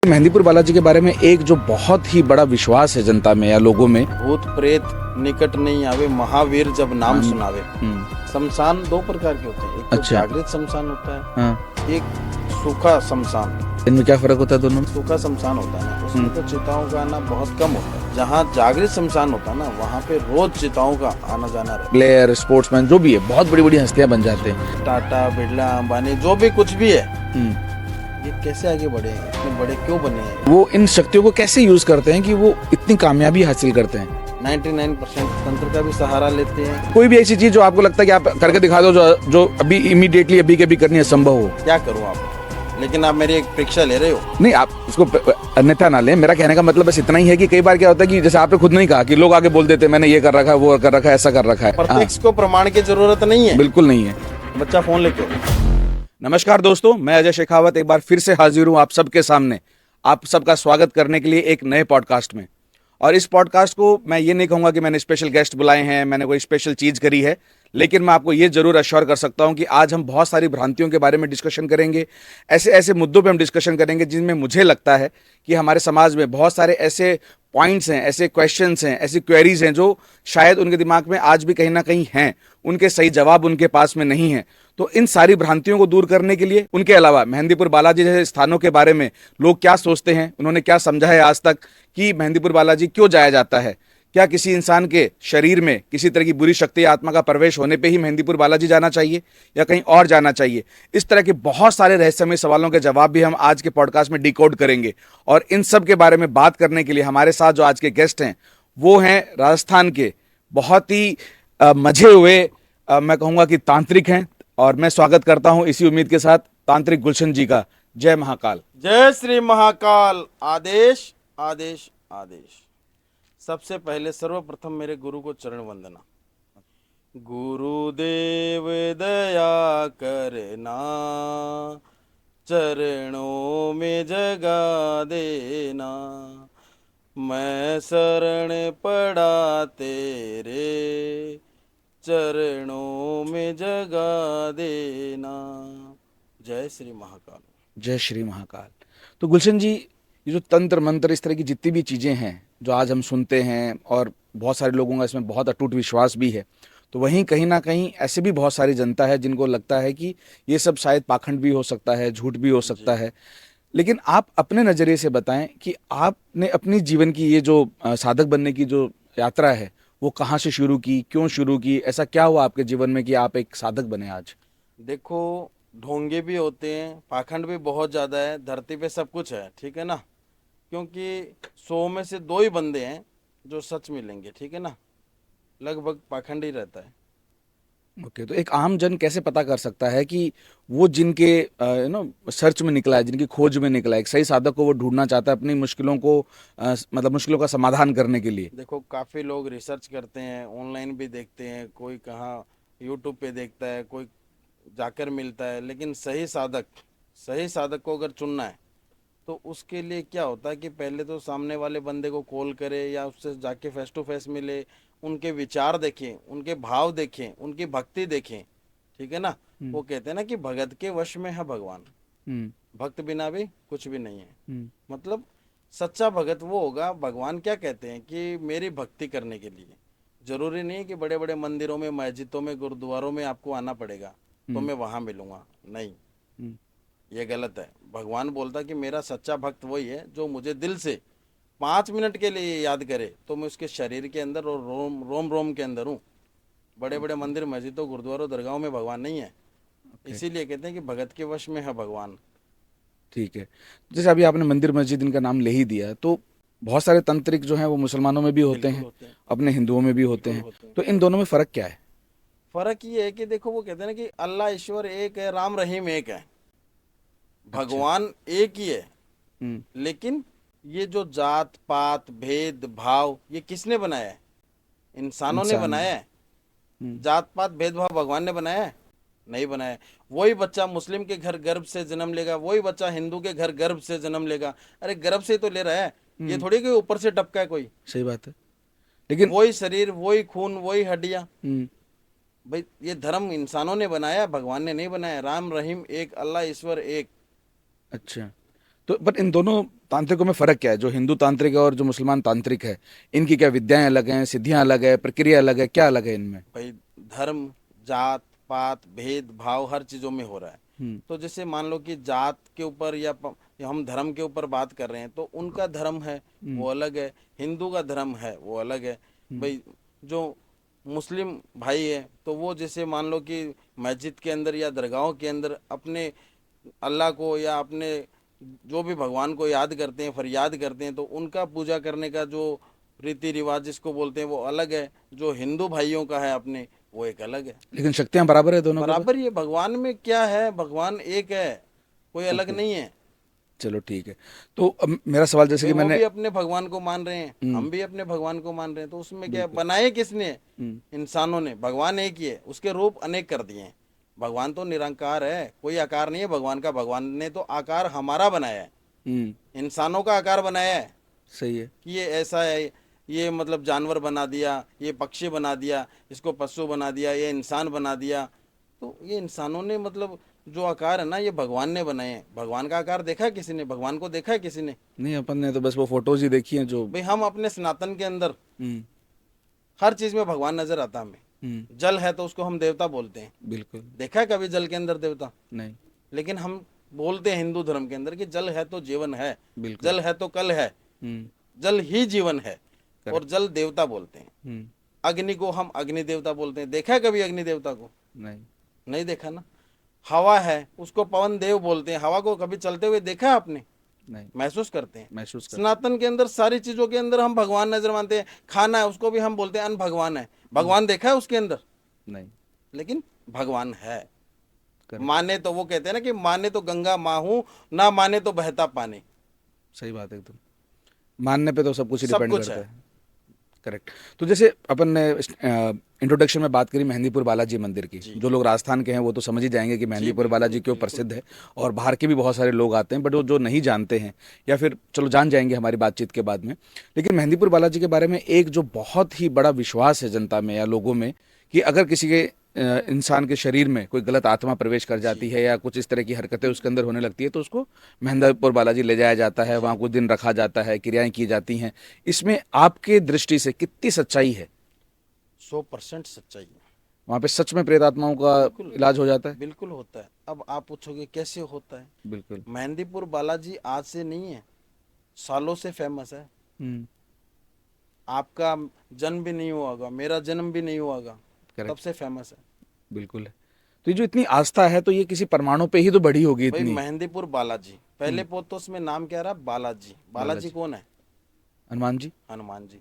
मेहंदीपुर बालाजी के बारे में एक जो बहुत ही बड़ा विश्वास है जनता में या लोगों में। भूत प्रेत निकट नहीं आवे, महावीर जब नाम सुनावे। शमशान दो प्रकार के होते हैं, एक तो अच्छा। जागृत शमशान होता है, हाँ, एक सूखा शमशान। इनमें क्या फर्क होता है दोनों में? सूखा शमशान होता है ना, उसमें तो चिताओं का आना बहुत कम होता है। जहाँ जागृत शमशान होता है ना, वहाँ पे रोज चिताओं का आना जाना रहता प्लेयर, स्पोर्ट्समैन जो भी है, बहुत बड़ी बड़ी हस्तियां बन जाते हैं। है। टाटा, बिरला, अंबानी, जो भी कुछ भी है, ये कैसे आगे बढ़े हैं, इतने बड़े क्यों बने हैं? वो इन शक्तियों को कैसे यूज करते हैं कि वो इतनी कामयाबी हासिल करते हैं? 99% तंत्र का भी सहारा लेते हैं। कोई भी ऐसी चीज जो आपको लगता है कि आप करके दिखा दो जो अभी इमीडिएटली अभी के अभी करनी असंभव हो। क्या करूँ आप, लेकिन आप मेरी एक परीक्षा ले रहे हो। नहीं, आप इसको अन्यथा ना लें। मेरा कहने का मतलब बस इतना ही है कि कई बार क्या होता है कि जैसे आपने खुद नहीं कहा कि लोग आगे बोल देते हैं मैंने ये कर रखा है, वो कर रखा है, ऐसा कर रखा है। प्रत्यक्ष को प्रमाण की जरूरत नहीं है। बिल्कुल नहीं है। बच्चा फोन लेके आओ। नमस्कार दोस्तों, मैं अजय शेखावत एक बार फिर से हाजिर हूं आप सबके सामने, आप सबका स्वागत करने के लिए एक नए पॉडकास्ट में। और इस पॉडकास्ट को मैं ये नहीं कहूंगा कि मैंने स्पेशल गेस्ट बुलाए हैं, मैंने कोई स्पेशल चीज़ करी है, लेकिन मैं आपको ये जरूर अश्योर कर सकता हूं कि आज हम बहुत सारी भ्रांतियों के बारे में डिस्कशन करेंगे। ऐसे ऐसे मुद्दों पे हम डिस्कशन करेंगे जिनमें मुझे लगता है कि हमारे समाज में बहुत सारे ऐसे पॉइंट्स हैं, ऐसे क्वेश्चंस हैं, ऐसी क्वेरीज हैं जो शायद उनके दिमाग में आज भी कहीं ना कहीं हैं, उनके सही जवाब उनके पास में नहीं है। तो इन सारी भ्रांतियों को दूर करने के लिए, उनके अलावा मेहंदीपुर बालाजी जैसे स्थानों के बारे में लोग क्या सोचते हैं, उन्होंने क्या समझा है आज तक कि मेहंदीपुर बालाजी क्यों जाया जाता है, क्या किसी इंसान के शरीर में किसी तरह की बुरी शक्ति या आत्मा का प्रवेश होने पे ही मेहंदीपुर बालाजी जाना चाहिए या कहीं और जाना चाहिए, इस तरह के बहुत सारे रहस्यमय सवालों के जवाब भी हम आज के पॉडकास्ट में डिकोड करेंगे। और इन सब के बारे में बात करने के लिए हमारे साथ जो आज के गेस्ट हैं वो हैं राजस्थान के बहुत ही मजे हुए, मैं कहूँगा कि तांत्रिक हैं। और मैं स्वागत करता हूं इसी उम्मीद के साथ तांत्रिक गुलशन जी का। जय महाकाल। जय श्री महाकाल। आदेश आदेश आदेश। सबसे पहले सर्वप्रथम मेरे गुरु को चरण वंदना। गुरुदेव दया करना, चरणों में जगा देना। मैं शरण पड़ा तेरे, चरणों में जगा देना। जय श्री महाकाल। जय श्री महाकाल। तो गुलशन जी, ये जो तंत्र मंत्र इस तरह की जितनी भी चीज़ें हैं जो आज हम सुनते हैं और बहुत सारे लोगों का इसमें बहुत अटूट विश्वास भी है, तो वहीं कहीं ना कहीं ऐसे भी बहुत सारी जनता है जिनको लगता है कि ये सब शायद पाखंड भी हो सकता है, झूठ भी हो सकता है। लेकिन आप अपने नज़रिए से बताएं कि आपने अपनी जीवन की ये जो साधक बनने की जो यात्रा है वो कहाँ से शुरू की, क्यों शुरू की, ऐसा क्या हुआ आपके जीवन में कि आप एक साधक बने आज? देखो, ढोंगे भी होते हैं, पाखंड भी बहुत ज़्यादा है, धरती पे सब कुछ है, ठीक है ना। क्योंकि 100 में से 2 ही बंदे हैं जो सच मिलेंगे, ठीक है ना। लगभग पाखंड ही रहता है। ओके, तो एक आम जन कैसे पता कर सकता है कि वो जिनके सर्च में निकला है, जिनकी खोज में निकला है, एक सही साधक को वो ढूंढना चाहता है अपनी मुश्किलों को मतलब मुश्किलों का समाधान करने के लिए? देखो, काफ़ी लोग रिसर्च करते हैं, ऑनलाइन भी देखते हैं, कोई कहाँ यूट्यूब पे देखता है, कोई जाकर मिलता है, लेकिन सही साधक को अगर चुनना है तो उसके लिए क्या होता है कि पहले तो सामने वाले बंदे को कॉल करे या उससे जाके फेस टू फेस मिले, उनके विचार देखें, उनके भाव देखें, उनकी भक्ति देखें, ठीक है ना। वो कहते हैं ना कि भगत के वश में है भगवान, भक्त बिना भी कुछ भी नहीं है। मतलब सच्चा भगत वो होगा, भगवान क्या कहते हैं कि मेरी भक्ति करने के लिए जरूरी नहीं है कि बड़े बड़े मंदिरों में, मस्जिदों में, गुरुद्वारों में आपको आना पड़ेगा तो मैं वहां मिलूंगा, नहीं, ये गलत है। भगवान बोलता कि मेरा सच्चा भक्त वही है जो मुझे दिल से 5 मिनट के लिए याद करे तो मैं उसके शरीर के अंदर और रोम रोम रोम के अंदर हूँ। बड़े बड़े मंदिर, मस्जिदों, गुरुद्वारों, दरगाहों में भगवान नहीं है। इसीलिए कहते हैं कि भगत के वश में है भगवान। ठीक है। जैसे अभी आपने मंदिर मस्जिद इनका नाम ले ही दिया, तो बहुत सारे तांत्रिक जो हैं वो मुसलमानों में भी होते हैं, अपने हिंदुओं में भी होते हैं, तो इन दोनों में फ़र्क क्या है? फर्क ये है कि देखो, वो कहते हैं ना कि अल्लाह ईश्वर एक है, राम रहीम एक है, भगवान एक ही है। लेकिन ये जो जात पात भेद भाव ये किसने बनाया है? इंसानों ने बनाया है। जात पात भेदभाव भगवान ने बनाया है? नहीं बनाया। वही बच्चा मुस्लिम के घर गर्भ से जन्म लेगा, वही बच्चा हिंदू के घर गर्भ से जन्म लेगा। अरे गर्भ से तो ले रहा है, ये थोड़ी कि ऊपर से टपका है कोई। सही बात है। लेकिन वही शरीर, वही खून, वही हड्डियां। भाई ये धर्म इंसानों ने बनाया, भगवान ने नहीं बनाया। राम रहीम एक, अल्लाह ईश्वर एक। अच्छा, तो बट इन दोनों तांत्रिकों में फर्क क्या है? जो हिंदू तांत्रिक है और जो मुसलमान तांत्रिक है, इनकी क्या विद्याएं अलग हैं, सिद्धियां अलग है, प्रक्रिया अलग है, क्या अलग है इनमें? भाई धर्म, जात पात, भेद भाव हर चीजों में हो रहा है। हम्म। तो जैसे मान लो कि जात के ऊपर या हम धर्म के ऊपर बात कर रहे हैं, तो उनका धर्म है वो अलग है, हिंदू का धर्म है वो अलग है। भाई जो मुस्लिम भाई है तो वो जैसे मान लो कि मस्जिद के अंदर या दरगाहों के अंदर अपने अल्लाह को या अपने जो भी भगवान को याद करते हैं, फरियाद करते हैं, तो उनका पूजा करने का जो रीति रिवाज जिसको बोलते हैं वो अलग है। जो हिंदू भाइयों का है अपने, वो एक अलग है। लेकिन शक्तियां बराबर है दोनों के पास? बराबर, ये भगवान में क्या है, भगवान एक है, कोई अलग ओके, नहीं है। चलो ठीक है। तो अब मेरा सवाल, जैसे भाई कि वो मैंने। भी अपने भगवान को मान रहे हैं, हम भी अपने भगवान को मान रहे हैं, तो उसमें क्या है? बिल्कुल। बनाए किसने? हम्म। इंसानों ने। भगवान एक ही है, उसके रूप अनेक कर दिए हैं। भगवान तो निरंकार है, कोई आकार नहीं है भगवान का। भगवान ने तो आकार हमारा बनाया है, इंसानों का आकार बनाया है सही है। कि ये ऐसा है, ये मतलब जानवर बना दिया, ये पक्षी बना दिया, इसको पशु बना दिया, ये इंसान बना दिया। तो ये इंसानों ने मतलब जो आकार है ना, ये भगवान ने बनाए हैं। भगवान का आकार देखा है किसी ने? भगवान को देखा है किसी ने? नहीं, अपन ने तो बस वो फोटोज ही देखी हैं जो। भाई हम अपने सनातन के अंदर हम्म। हर चीज में भगवान नजर आता है हमें। जल है तो उसको हम देवता बोलते हैं। बिल्कुल। देखा है कभी जल के अंदर देवता? नहीं। लेकिन हम बोलते हैं हिंदू धर्म के अंदर कि जल है तो जीवन है, बिल्कुल। जल है तो कल है, हम्म। जल ही जीवन है। और करेक्ट। जल देवता बोलते हैं। हम्म। अग्नि को हम अग्नि देवता बोलते हैं। देखा है कभी अग्नि देवता को? नहीं। नहीं देखा ना। हवा है, उसको पवन देव बोलते हैं। हवा को कभी चलते हुए देखा है आपने? नहीं। महसूस करते हैं। महसूस कर। सनातन के अंदर सारी चीजों के अंदर हम भगवान नजर मानते हैं। खाना है, उसको भी हम बोलते हैं अन्न भगवान है। भगवान देखा है उसके अंदर? नहीं। लेकिन भगवान है। करेक्ट। माने तो वो कहते हैं ना कि माने तो गंगा माहू, ना माने तो बहता पानी। सही बात है एकदम। मानने पे तो सब कुछ सब डिपेंड कुछ करता है। है। करेक्ट। तो जैसे अपन ने इंट्रोडक्शन में बात करी मेहंदीपुर बालाजी मंदिर की, जी जो लोग राजस्थान के हैं वो तो समझ ही जाएंगे कि जी, मेहंदीपुर बिल्कुल बालाजी क्यों बिल्कुल प्रसिद्ध है। और बाहर के भी बहुत सारे लोग आते हैं, बट वो जो नहीं जानते हैं, या फिर चलो जान जाएंगे हमारी बातचीत के बाद में। लेकिन मेहंदीपुर बालाजी के बारे में एक जो बहुत ही बड़ा विश्वास है जनता में या लोगों में, कि अगर किसी के इंसान के शरीर में कोई गलत आत्मा प्रवेश कर जाती जी है या कुछ इस तरह की हरकतें उसके अंदर होने लगती है, तो उसको मेहंदीपुर बालाजी ले जाया जाता है, वहाँ जी। कुछ दिन रखा जाता है, क्रियाएं की जाती हैं। इसमें आपके दृष्टि से कितनी सच्चाई है? 100% सच्चाई है। वहाँ पे सच में प्रेत आत्माओं का बिल्कुल इलाज हो जाता है? बिल्कुल होता है। अब आप पूछोगे कैसे होता है? बिल्कुल। मेहंदीपुर बालाजी आज से नहीं है, सालों से फेमस है। हम्म। आपका जन्म भी नहीं हुआ होगा, मेरा जन्म भी नहीं हुआ होगा, तब करेक्ट। से फेमस है। बिल्कुल है। तो ये जो इतनी आस्था है, तो ये किसी परमाणु पे ही तो बढ़ी होगी भाई इतनी। मेहंदीपुर बालाजी, पहले पोतोस में नाम क्या रहा? बालाजी। बालाजी बालाजी। कौन है? हनुमान जी। हनुमान जी।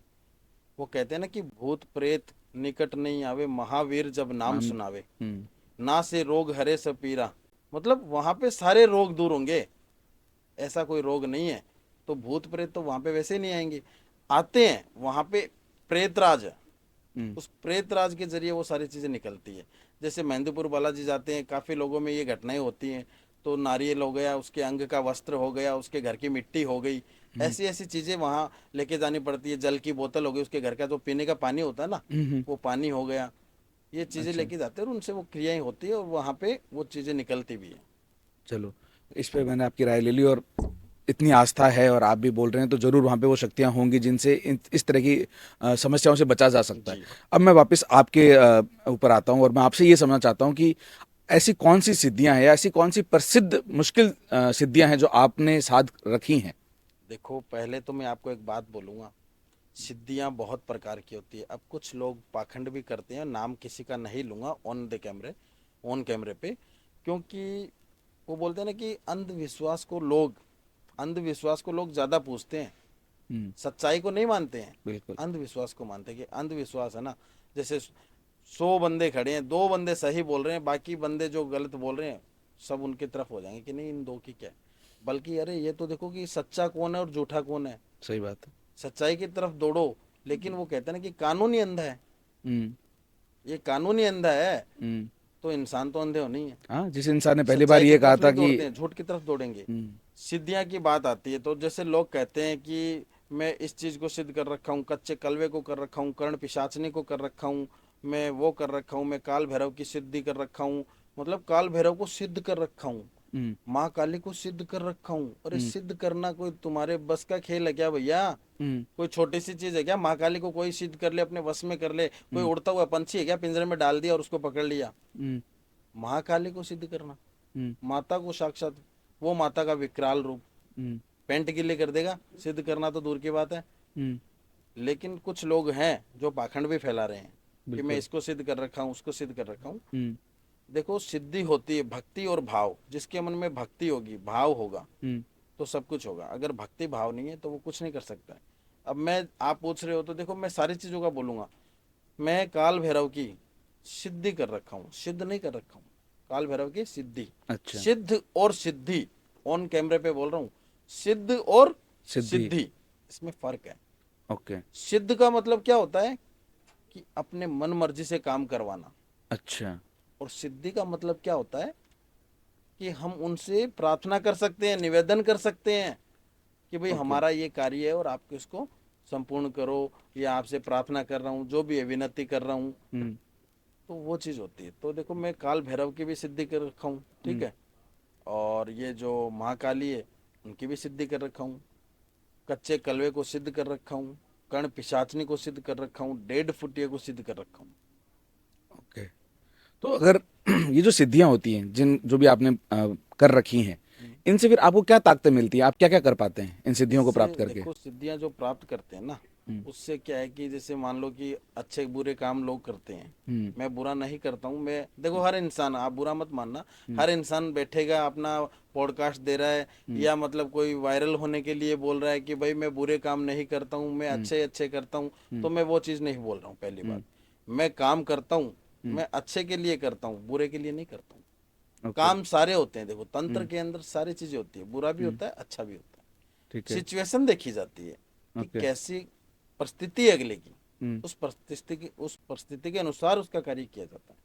वो कहते हैं ना कि भूत प्रेत निकट नहीं आवे, महावीर जब नाम नाम। सुनावे, हम्म। ना से रोग हरे सब पीरा। मतलब वहां पे सारे रोग दूर होंगे, ऐसा कोई रोग नहीं है। तो भूत प्रेत तो वहां पे वैसे ही नहीं आएंगे, आते हैं वहां पे। प्रेतराज है, हम्म। उस प्रेतराज के जरिए वो सारी चीजें निकलती है। जैसे मेहंदीपुर बालाजी जाते हैं, काफी लोगों में ये घटनाएं होती हैं। तो नारियल हो गया, उसके अंग का वस्त्र हो गया, उसके घर की मिट्टी हो गई, ऐसी ऐसी चीजें वहां लेके जानी पड़ती है। जल की बोतल हो गई, उसके घर का जो पीने का पानी होता है ना, वो पानी हो गया। ये चीजें अच्छा। लेके जाते हैं और उनसे वो क्रियाएं होती है और वहां पे वो चीजें निकलती भी है। चलो, इस पे मैंने आपकी राय ले ली, और इतनी आस्था है और आप भी बोल रहे हैं, तो जरूर वहाँ पे वो शक्तियाँ होंगी जिनसे इस तरह की समस्याओं से बचा जा सकता है। जी। अब मैं वापस आपके ऊपर आता हूँ, और मैं आपसे ये समझना चाहता हूँ कि ऐसी कौन सी सिद्धियां हैं या ऐसी कौन सी प्रसिद्ध मुश्किल सिद्धियां हैं जो आपने साध रखी हैं? देखो पहले तो मैं आपको एक बात बोलूंगा, सिद्धियां बहुत प्रकार की होती है। अब कुछ लोग पाखंड भी करते हैं, नाम किसी का नहीं लूंगा ऑन द कैमरे, ऑन कैमरे पे, क्योंकि वो बोलते हैं ना कि अंधविश्वास को लोग ज्यादा पूछते हैं, सच्चाई को नहीं मानते हैं, बिल्कुल। अंधविश्वास को मानते हैं। कि अंधविश्वास है ना, जैसे 100 बंदे खड़े हैं, 2 बंदे सही बोल रहे हैं, बाकी बंदे जो गलत बोल रहे हैं सब उनकी तरफ हो जाएंगे कि नहीं इन दो की क्या है। बल्कि अरे ये तो देखो कि सच्चा कौन है और झूठा कौन है, सही बात है। सच्चाई की तरफ दौड़ो। लेकिन वो कहते हैं ना कि कानून ही अंधा है, हम्म। ये कानून ही अंधा है, हम्म। तो इंसान तो अंधे हो नहीं है। हाँ, जिस इंसान ने पहली बार सच्चाई की ये कहा तरफ था नहीं कि। दौड़ते हैं, झूठ की तरफ दौड़ेंगे। सिद्धियां की बात आती है तो जैसे लोग कहते हैं कि मैं इस चीज को सिद्ध कर रखा हूँ, कच्चे कलवे को कर रखा हूँ, कर्ण पिशाचनी को कर रखा हूँ, मैं वो कर रखा हूँ, मैं काल भैरव की सिद्धि कर रखा हूँ, मतलब काल भैरव को सिद्ध कर रखा हूँ। माँ काली को सिद्ध कर रखा हूँ। अरे सिद्ध करना कोई तुम्हारे बस का खेल है क्या भैया? कोई छोटी सी चीज है क्या? माँ काली को कोई सिद्ध कर ले, अपने वश में कर ले? कोई उड़ता हुआ पंछी है क्या, पिंजरे में डाल दिया और उसको पकड़ लिया? माँ काली को सिद्ध करना, माता को साक्षात, वो माता का विकराल रूप पेंट गिल्ली कर देगा, सिद्ध करना तो दूर की बात है। लेकिन कुछ लोग हैं जो पाखंड भी फैला रहे हैं कि मैं इसको सिद्ध कर रखा हूँ, उसको सिद्ध कर रखा हूँ। देखो, सिद्धि होती है भक्ति और भाव। जिसके मन में भक्ति होगी, भाव होगा, तो सब कुछ होगा। अगर भक्ति भाव नहीं है तो वो कुछ नहीं कर सकता है। अब मैं, आप पूछ रहे हो तो देखो, मैं सारी चीजों का बोलूंगा। मैं काल भैरव की सिद्धि कर रखा हूँ, सिद्ध नहीं कर रखा हूँ। काल भैरव की सिद्धि। अच्छा। सिद्ध और सिद्धि, ऑन कैमरे पे बोल रहा हूँ, सिद्ध और सिद्धि। सिद्धि, इसमें फर्क है। ओके। सिद्ध का मतलब क्या होता है कि अपने मन मर्जी से काम करवाना। अच्छा। और सिद्धि का मतलब क्या होता है कि हम उनसे प्रार्थना कर सकते हैं, निवेदन कर सकते हैं कि भाई हमारा ये कार्य है और आप इसको संपूर्ण करो, या आपसे प्रार्थना कर रहा हूँ, जो भी है विनती कर रहा हूँ, तो वो चीज होती है। तो देखो, मैं काल भैरव की भी सिद्धि कर रखा हूँ, ठीक है, और ये जो महाकाली है उनकी भी सिद्धि कर रखा हूँ। कच्चे कलवे को सिद्ध कर रखा हूँ, कर्ण पिशाचनी को सिद्ध कर रखा हूँ, 1.5 फुटिया को सिद्ध कर रखा हूँ। ओके। तो अगर ये जो सिद्धियां होती हैं, जिन जो भी आपने कर रखी हैं, इनसे फिर आपको क्या ताकतें मिलती हैं? आप क्या क्या कर पाते हैं इन सिद्धियों को इससे प्राप्त करके? देखो, सिद्धियां जो प्राप्त करते हैं ना, उससे क्या है कि जैसे मान लो कि अच्छे बुरे काम लोग करते हैं, मैं बुरा नहीं करता हूँ। मैं देखो, हर इंसान, आप बुरा मत मानना, हर इंसान बैठेगा अपना पॉडकास्ट दे रहा है, या मतलब कोई वायरल होने के लिए बोल रहा है कि भाई मैं बुरे काम नहीं करता हूँ, मैं अच्छे अच्छे करता हूँ, तो मैं वो चीज नहीं बोल रहा हूँ। पहली बात, मैं काम करता हूँ, मैं अच्छे के लिए करता हूँ, बुरे के लिए नहीं करता हूँ। काम सारे होते हैं, देखो तंत्र के अंदर सारी चीजें होती है, बुरा भी होता है, अच्छा भी होता है। ठीक है। सिचुएशन देखी जाती है कि ओके। कैसी परिस्थिति है अगले की, उस परिस्थिति के अनुसार उसका कार्य किया जाता है।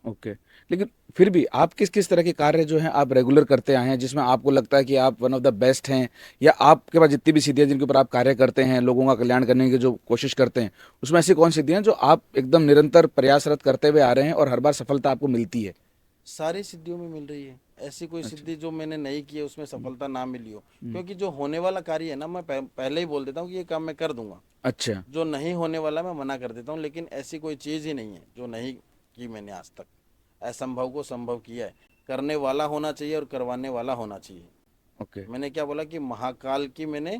ओके। लेकिन फिर भी आप किस किस तरह के कार्य जो हैं आप रेगुलर करते आए हैं, जिसमें आपको लगता है कि आप वन ऑफ द बेस्ट हैं, या आपके पास जितनी भी सिद्धियां जिनके ऊपर आप कार्य करते हैं, लोगों का कल्याण करने की जो कोशिश करते हैं, उसमें ऐसी कौन सी सिद्धियां जो आप एकदम निरंतर प्रयासरत करते हुए आ रहे हैं और हर बार सफलता आपको मिलती है? सारी सिद्धियों में मिल रही है। ऐसी कोई अच्छा। सिद्धि जो मैंने नहीं की है उसमें सफलता ना मिली हो। क्योंकि जो होने वाला कार्य है ना, मैं पहले ही बोल देता हूँ कि ये काम मैं कर दूंगा। अच्छा। जो नहीं होने वाला मैं मना कर देता हूँ। लेकिन ऐसी कोई चीज ही नहीं है जो नहीं की मैंने आज तक। असंभव को संभव किया है। करने वाला होना चाहिए और करवाने वाला होना चाहिए। ओके। मैंने क्या बोला कि महाकाल की मैंने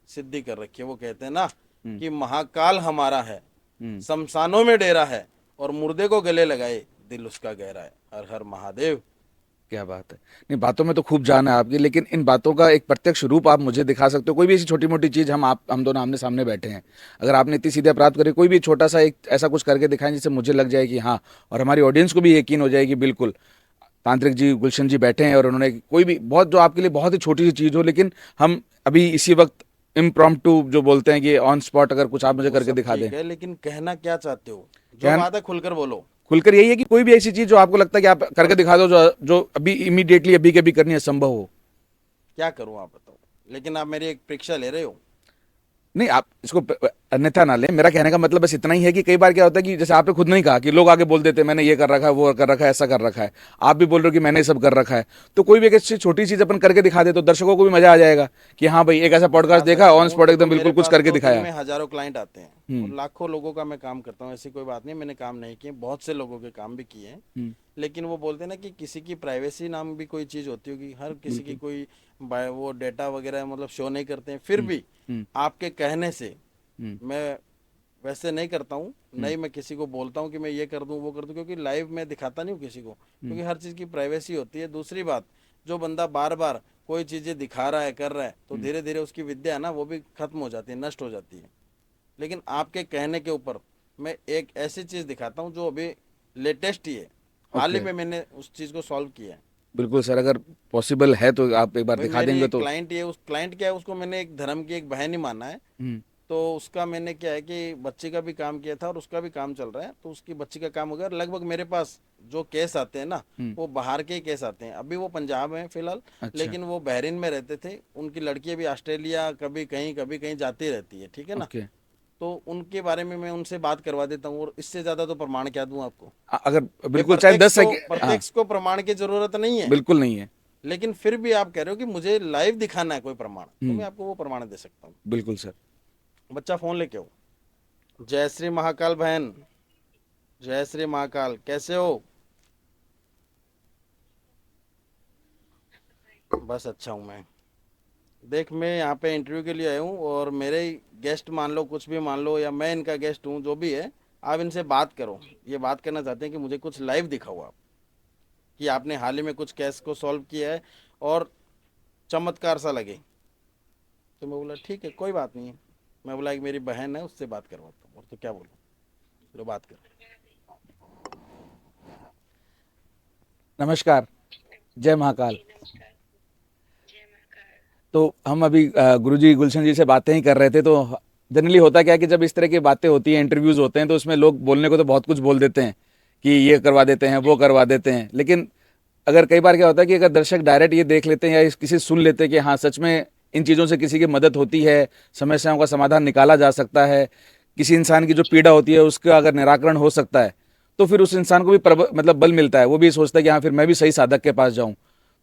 सिद्धि कर रखी है। वो कहते हैं ना कि महाकाल हमारा है, शमशानों में डेरा है, और मुर्दे को गले लगाए दिल उसका गहरा है। हर हर महादेव। क्या बात है। नहीं, बातों में तो खूब जान है आपकी, लेकिन इन बातों का एक प्रत्यक्ष रूप आप मुझे दिखा सकते हो? कोई भी ऐसी छोटी मोटी चीज, हम दोनों आमने सामने बैठे हैं, अगर आपने इतनी सीधे प्राप्त करी, कोई भी छोटा सा एक ऐसा कुछ करके दिखाएं जिससे मुझे लग जाए कि हाँ, और हमारी ऑडियंस को भी यकीन हो जाए कि बिल्कुल तांत्रिक जी, गुलशन जी बैठे हैं और उन्होंने कोई भी बहुत, जो आपके लिए बहुत ही छोटी सी चीज हो, लेकिन हम अभी इसी वक्त इम्प्रॉम्प्टू जो बोलते हैं कि ऑन स्पॉट अगर कुछ आप मुझे वो करके सब दिखा दें। ठीक है, लेकिन कहना क्या चाहते हो? जो क्या? बात है खुलकर बोलो। खुलकर यही है कि कोई भी ऐसी चीज जो आपको लगता है कि आप करके दिखा दो, जो अभी इमीडिएटली अभी के अभी करनी है, संभव हो। क्या करूं आप बताओ? लेकिन आप मेरी एक परीक्षा ले रहे हो। नहीं, आप इसको अन्यथा ना लें। मेरा कहने का मतलब बस इतना ही है कि कई बार क्या होता है कि जैसे आपने खुद नहीं कहा कि लोग आगे बोल देते हैं मैंने ये कर रखा है, वो कर रखा है, ऐसा कर रखा है। आप भी बोल रहे हो कि मैंने ये सब कर रखा है। तो कोई भी एक ऐसी छोटी चीज अपन करके दिखा दे तो दर्शकों को भी मजा आ जाएगा कि हाँ भाई, एक ऐसा पॉडकास्ट बता देखा सकता ऑन हूँ, स्पॉट देखो एकदम मेरे बिल्कुल कुछ पास करके 2 दिन दिखाया। में हजारों क्लाइंट आते हैं और लाखों लोगों का मैं काम करता हूँ। ऐसी कोई बात नहीं, मैंने काम नहीं किए, बहुत से लोगों के काम भी किए हैं। लेकिन वो बोलते हैं ना कि किसी की प्राइवेसी नाम भी कोई चीज होती होगी। हर किसी की कोई वो डेटा वगैरह मतलब शो नहीं करते हैं। फिर भी आपके कहने से मैं वैसे नहीं करता हूँ। नहीं, मैं किसी को बोलता हूँ कि मैं ये कर दूं वो कर दूं, क्योंकि लाइव में दिखाता नहीं हूँ किसी को, क्योंकि हर चीज़ की प्राइवेसी होती है। दूसरी बात, जो बंदा बार बार कोई चीज़ें दिखा रहा है, कर रहा है, तो धीरे धीरे उसकी विद्या है ना, वो भी खत्म हो जाती है, नष्ट हो जाती है। लेकिन आपके कहने के ऊपर मैं एक ऐसी चीज़ दिखाता हूँ जो अभी लेटेस्ट ही है। हाल ही ओके। में मैंने उस चीज़ को सॉल्व किया है। बिल्कुल सर, अगर पॉसिबल है तो आप एक बार भाई दिखा मेरी देंगे एक तो। क्लाइंट है, उस क्लाइंट क्या है, उसको मैंने एक धर्म की एक बहन ही माना है। तो उसका मैंने क्या है कि बच्ची का भी काम किया था और उसका भी काम चल रहा है। तो उसकी बच्ची का काम हो गया। लगभग मेरे पास जो केस आते हैं ना, वो बाहर के ही केस आते हैं। अभी वो पंजाब में फिलहाल, अच्छा। लेकिन वो बहरीन में रहते थे। उनकी लड़की अभी ऑस्ट्रेलिया कभी कहीं जाती रहती है, ठीक है ना। ओके। तो उनके बारे में मैं उनसे बात करवा देता हूँ। और इससे ज्यादा तो प्रमाण क्या दूं आपको? अगर भाई बिल्कुल चाहे 10 सेकंड, हाँ, प्रत्यक्ष को प्रमाण की जरूरत नहीं है। बिल्कुल नहीं है। लेकिन फिर भी आप कह रहे हो कि मुझे लाइव दिखाना है कोई प्रमाण, तो मैं आपको वो प्रमाण दे सकता हूँ। बिल्कुल सर। बच्चा फोन लेके आओ। जय श्री महाकाल बहन, जय श्री महाकाल, कैसे हो? बस अच्छा हूँ मैं। देख, मैं यहाँ पे इंटरव्यू के लिए आया हूँ और मेरे गेस्ट मान लो, कुछ भी मान लो, या मैं इनका गेस्ट हूँ, जो भी है, आप इनसे बात करो। ये बात करना चाहते हैं कि मुझे कुछ लाइव दिखाओ आप, कि आपने हाल ही में कुछ केस को सॉल्व किया है और चमत्कार सा लगे। तो मैं बोला ठीक है, कोई बात नहीं है। मैं बोला एक मेरी बहन है, उससे बात करवाता हूँ, और तो क्या बोलूँ। चलो बात करो। नमस्कार। जय महाकाल। जी नमस्कार। जय महाकाल। तो हम अभी गुरुजी गुलशन जी से बातें ही कर रहे थे। तो जनरली होता क्या है कि जब इस तरह की बातें होती हैं, इंटरव्यूज होते हैं, तो उसमें लोग बोलने को तो बहुत कुछ बोल देते हैं कि ये करवा देते हैं, वो करवा देते हैं। लेकिन अगर कई बार क्या होता है कि अगर दर्शक डायरेक्ट ये देख लेते हैं या किसी सुन लेते हैं कि हाँ सच में इन चीज़ों से किसी की मदद होती है, समस्याओं का समाधान निकाला जा सकता है, किसी इंसान की जो पीड़ा होती है उसका अगर निराकरण हो सकता है, तो फिर उस इंसान को भी मतलब बल मिलता है। वो भी सोचता है कि हाँ फिर मैं भी सही साधक के पास जाऊं।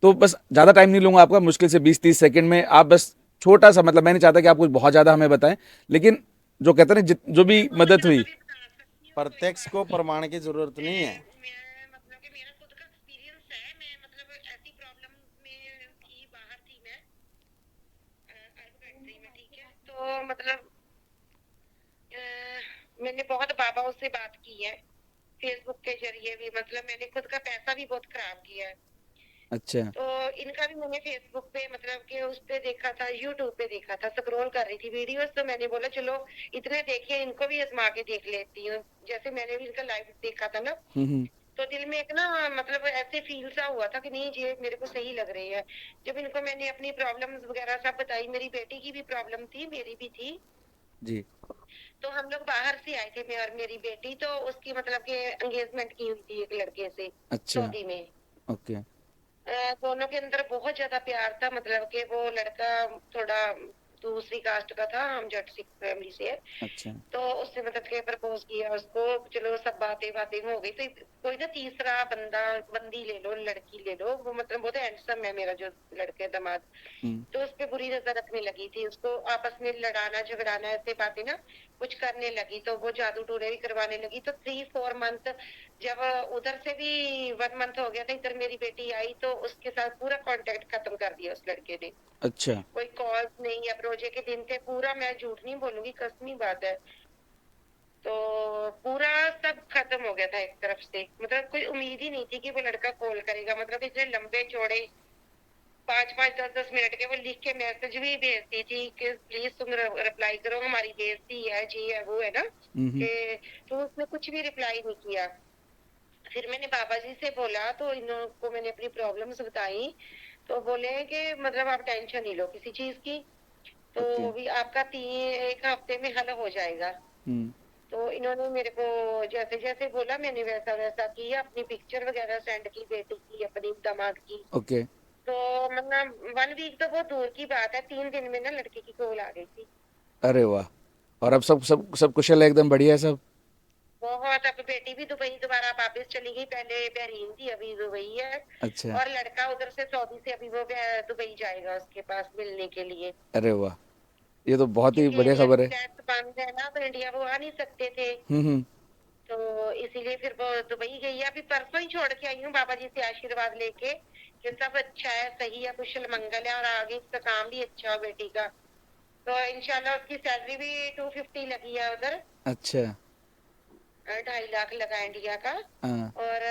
तो बस ज़्यादा टाइम नहीं लूंगा आपका, मुश्किल से 20-30 सेकंड में आप बस छोटा सा, मतलब मैं नहीं चाहता कि आप कुछ बहुत ज़्यादा हमें बताएं, लेकिन जो कहते हैं ना जो भी वो मैं मदद ज़्यादा हुई। भी बता सकती हूँ, कोई प्रत्यक्ष बात को नहीं। प्रमाण की जरूरत नहीं है। मैं मतलब कि मेरा खुद का एक्सपीरियंस है। मैं मतलब ऐसी प्रॉब्लम में थी, बाहर थी मैं, अरब कंट्री में, ठीक है। तो मतलब अ, मैंने बहुत बाबाओं से बात की है, फेसबुक के जरिए भी। मतलब मैंने खुद का पैसा भी बहुत खराब किया है। अच्छा। तो इनका भी मैंने फेसबुक पे मतलब कि उस पे देखा था, यूट्यूब पे देखा था, स्क्रॉल कर रही थी वीडियोस। तो मैंने बोला चलो इतने देखे, इनको भी आजमा के देख लेती हूँ। जैसे मैंने भी इनका लाइव देखा था ना, हम्म। तो दिल में एक ना मतलब ऐसे फील सा हुआ था कि नहीं ये मेरे को सही लग रही है। जब इनको मैंने अपनी प्रॉब्लम्स वगैरह सब बताई, मेरी बेटी की भी प्रॉब्लम थी, मेरी भी थी। जी। तो हम लोग बाहर से आए थे, मैं और मेरी बेटी। तो उसकी मतलब कि एंगेजमेंट की हुई थी एक लड़के से, अच्छा। सऊदी में। ओके। दोनों के अंदर बहुत ज्यादा प्यार था। मतलब कि वो लड़का थोड़ा दूसरी कास्ट का था, हम जट सिख फैमिली से है। अच्छा। तो उसने मतलब के प्रपोज किया उसको। चलो सब बातें बातें हो गई। तो कोई ना तीसरा बंदा, बंदी ले लो, लड़की ले लो, वो मतलब बहुत हैंडसम है मेरा जो लड़के दामाद। हम्म। तो उस पे बुरी नजर रखने लगी थी, उसको आपस में लड़ाना झगड़ाना, ऐसे बातें ना कुछ करने लगी। तो वो जादू टोने भी करवाने लगी। तो 3-4 मंथ, जब उधर से भी 1 मंथ हो गया था, इधर मेरी बेटी आई तो उसके साथ पूरा कांटेक्ट खत्म कर दिया उस लड़के ने। अच्छा। कोई कॉल्स नहीं, या रोजे के दिन थे पूरा, मैं झूठ नहीं बोलूंगी, कसमी बात है। तो पूरा सब खत्म हो गया था एक तरफ से। मतलब कोई उम्मीद ही नहीं थी कि वो लड़का कॉल करेगा। मतलब इतने लंबे चौड़े 5-5, 10-10 मिनट के वो लिख के मैसेज भी भेजती थी कि प्लीज तुम रिप्लाई करो, हमारी बेइज्जती है, जी है, वो है ना हम्म। कि। तो उसने कुछ भी रिप्लाई नहीं किया। फिर मैंने बाबा जी से बोला, तो इनको मैंने अपनी प्रॉब्लम्स बताई। तो बोले कि मतलब आप टेंशन नहीं लो किसी चीज की, तो ओके। भी आपका 1 हफ्ते में हल हो जाएगा। हम्म। तो इन्होंने मेरे को जैसे जैसे बोला मैंने वैसा वैसा किया, अपनी पिक्चर वगैरह सेंड की बेटी की, अपनी दामाद की। ओके। तो मतलब 1 वीक तो बहुत दूर की बात है, 3 दिन में ना लड़के की कॉल आ गई थी। अरे वाह। और अब सब सब सब कुशल है, एकदम बढ़िया है सब। बहुत। अब बेटी भी दुबई दोबारा वापस चली गई, पहले बहरीन थी, अभी दुबई है। अच्छा। और लड़का उधर से सऊदी से अभी वो दुबई जाएगा उसके पास मिलने के लिए। अरे वाह, ये तो बहुत ही क्योंकि बढ़िया इंडिया खबर की है। फ्लैट बंद है ना, तो इंडिया वो आ नहीं सकते थे। हम्म। तो इसीलिए फिर वो दुबई गई है। अभी परसों ही छोड़ के आई हूँ बाबा जी से आशीर्वाद लेके कि सब अच्छा है, सही है, कुशल मंगल है, और आगे इसका काम भी अच्छा हो बेटी का। तो इंशाल्लाह उसकी सैलरी भी 250 लगी है उधर। अच्छा। 2.5 लाख लगा इंडिया का। हाँ। और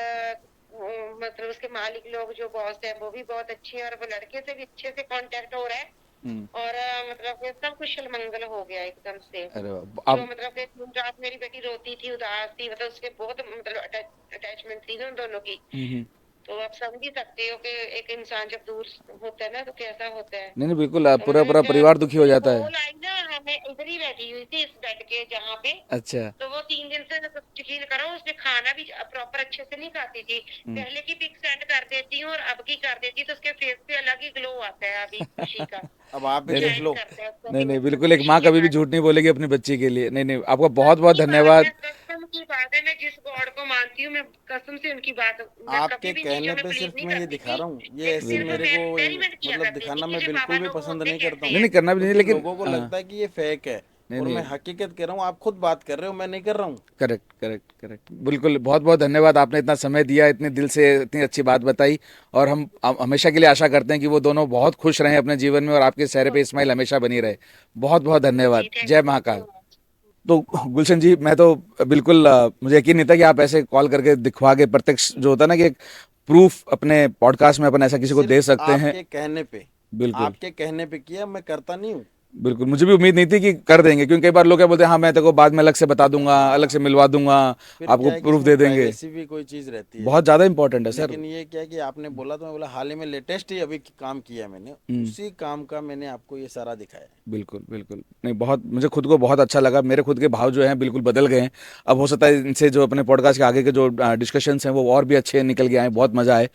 मतलब उसके मालिक लोग जो बॉस है वो भी बहुत अच्छे हैं, और वो लड़के से भी अच्छे से कांटेक्ट हो रहा है। हम्म। और मतलब कि सब कुशल मंगल हो गया एकदम से। अरे वाह। जो आप। मतलब कि दिन रात मेरी बेटी रोती थी, उदास थी, मतलब उसके बहुत मतलब अटैचमेंट थी ना उन दोनों की। हम्म। तो आप समझ ही सकते हो कि एक इंसान जब दूर होता है ना तो कैसा होता है। नहीं नहीं, बिल्कुल, तो पूरा मतलब पूरा जब परिवार दुखी हो मेरी जाता है। कॉल आई ना, हमें इधर ही बैठी हुई थी इस बेड के जहाँ पे। अच्छा। तो वो 3 दिन से, यकीन करो, उसने खाना भी प्रॉपर अच्छे से नहीं खाती थी। हम्म। पहले की पिक सेंड कर देती हूँ और अब की कर देती, तो उसके फेस पे अलग ही ग्लो आता है अभी खुशी का। अब आप भी नहीं नहीं। देख शाइन लो। करता है उसका नहीं नहीं, फेस बिल्कुल, एक खुशी माँ के कभी भी बाद। झूठ नहीं बोलेगी अपनी बच्ची के लिए। नहीं नहीं, आपका बहुत बहुत सच्ची बात है, धन्यवाद। कसम की बात है, मैं जिस गॉड को मानती हूँ, मैं कसम से उनकी बात, मैं आपके कभी भी कहने चीजों में पे बिलीव सिर्फ नहीं मैं ये करती दिखा थी। रहा हूँ, ये लेकिन ऐसी फिर मैं मेरे को एक्सपेरिमेंट किया मतलब करती दिखाना थी कि मैं जो बिल्कुल बाबा भी लोग पसंद होते नहीं करता कैसे हूँ, नहीं हैं। नहीं करना भी नहीं, क्योंकि लेकिन लोगों को लगता है कि ये फेक है नहीं और मैं नहीं, हकीकत कह रहा हूँ, आप खुद बात कर रहे हो, मैं नहीं कर रहा हूँ। करेक्ट करेक्ट करेक्ट, बिल्कुल। बहुत बहुत धन्यवाद, आपने इतना समय दिया, इतने दिल से इतनी अच्छी बात बताई। और हम हमेशा के लिए आशा करते हैं कि वो दोनों बहुत खुश रहें अपने जीवन में और आपके चेहरे पे स्माइल हमेशा बनी रहे। बहुत बहुत धन्यवाद। जी थैंक जय यू महाकाल। So much. तो गुलशन जी, मैं तो बिल्कुल मुझे यकीन नहीं था कि आप ऐसे कॉल करके दिखवा के प्रत्यक्ष जो होता है ना कि एक प्रूफ अपने पॉडकास्ट में अपन ऐसा किसी को सिर्फ दे सकते हैं। आपके कहने पे, बिल्कुल आपके कहने पे किया, मैं करता नहीं हूँ। बिल्कुल, मुझे भी उम्मीद नहीं थी कि कर देंगे, क्योंकि कई बार लोग क्या बोलते हैं, हाँ मैं तेरे को बाद में अलग से बता दूंगा, अलग से हाँ, मिलवा दूंगा, फिर आपको क्या है कि प्रूफ इसमें दे देंगे। प्राइवेसी भी कोई चीज़ रहती है। बहुत ज़्यादा इंपॉर्टेंट है सर। लेकिन ये क्या है कि आपने बोला तो मैं बोला, हाल ही में लेटेस्ट ही अभी काम किया है मैंने, हम्म, उसी काम का मैंने आपको ये सारा दिखाया है। बिल्कुल बिल्कुल, नहीं बहुत मुझे खुद को बहुत अच्छा लगा, मेरे खुद के भाव जो हैं बिल्कुल बदल गए हैं। अब हो सकता है इनसे जो अपने पॉडकास्ट के आगे के जो डिस्कशंस हैं वो और भी अच्छे निकल के आए, बहुत मज़ा आए।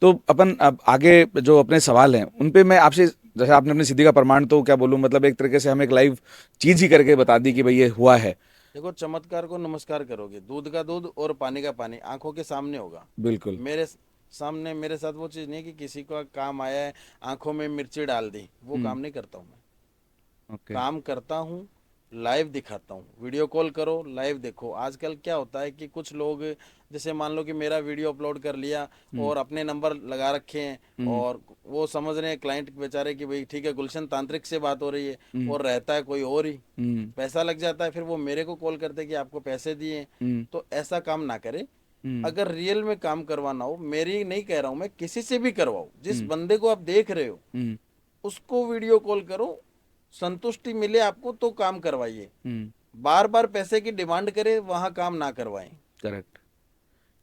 तो अपन अब आगे जो अपने सवाल हैं उन पे मैं आपसे, जैसे आपने अपनी सिद्धि का प्रमाण तो क्या बोलूँ, मतलब एक तरीके से हमें एक लाइव चीज़ ही करके बता दी कि भाई ये हुआ है। देखो, चमत्कार को नमस्कार करोगे, दूध का दूध और पानी का पानी आंखों के सामने होगा। बिल्कुल। मेरे सामने, मेरे साथ वो चीज़ नहीं है कि किसी का काम आया है, आंखों में मिर्ची डाल दी, वो काम नहीं करता हूँ मैं। ओके। काम करता हूँ, लाइव दिखाता हूँ। वीडियो कॉल करो, लाइव देखो। आजकल क्या होता है कि कुछ लोग, जैसे मान लो कि मेरा वीडियो अपलोड कर लिया और अपने नंबर लगा रखे हैं, और वो समझ रहे हैं क्लाइंट बेचारे कि भाई ठीक है, गुलशन तांत्रिक से बात हो रही है, और रहता है कोई और ही, हम्म पैसा लग जाता है, फिर वो मेरे को कॉल करते हैं कि आपको पैसे दिए। हम्म तो ऐसा काम ना करे। हम्म अगर रियल में काम करवाना हो, मेरी नहीं कह रहा हूँ मैं, किसी से भी करवाओ, जिस हम्म बंदे को आप देख रहे हो हम्म उसको वीडियो कॉल करो, संतुष्टि मिले आपको तो काम करवाइए। हम्म बार बार पैसे की डिमांड करे वहां काम ना करवाएं। करेक्ट।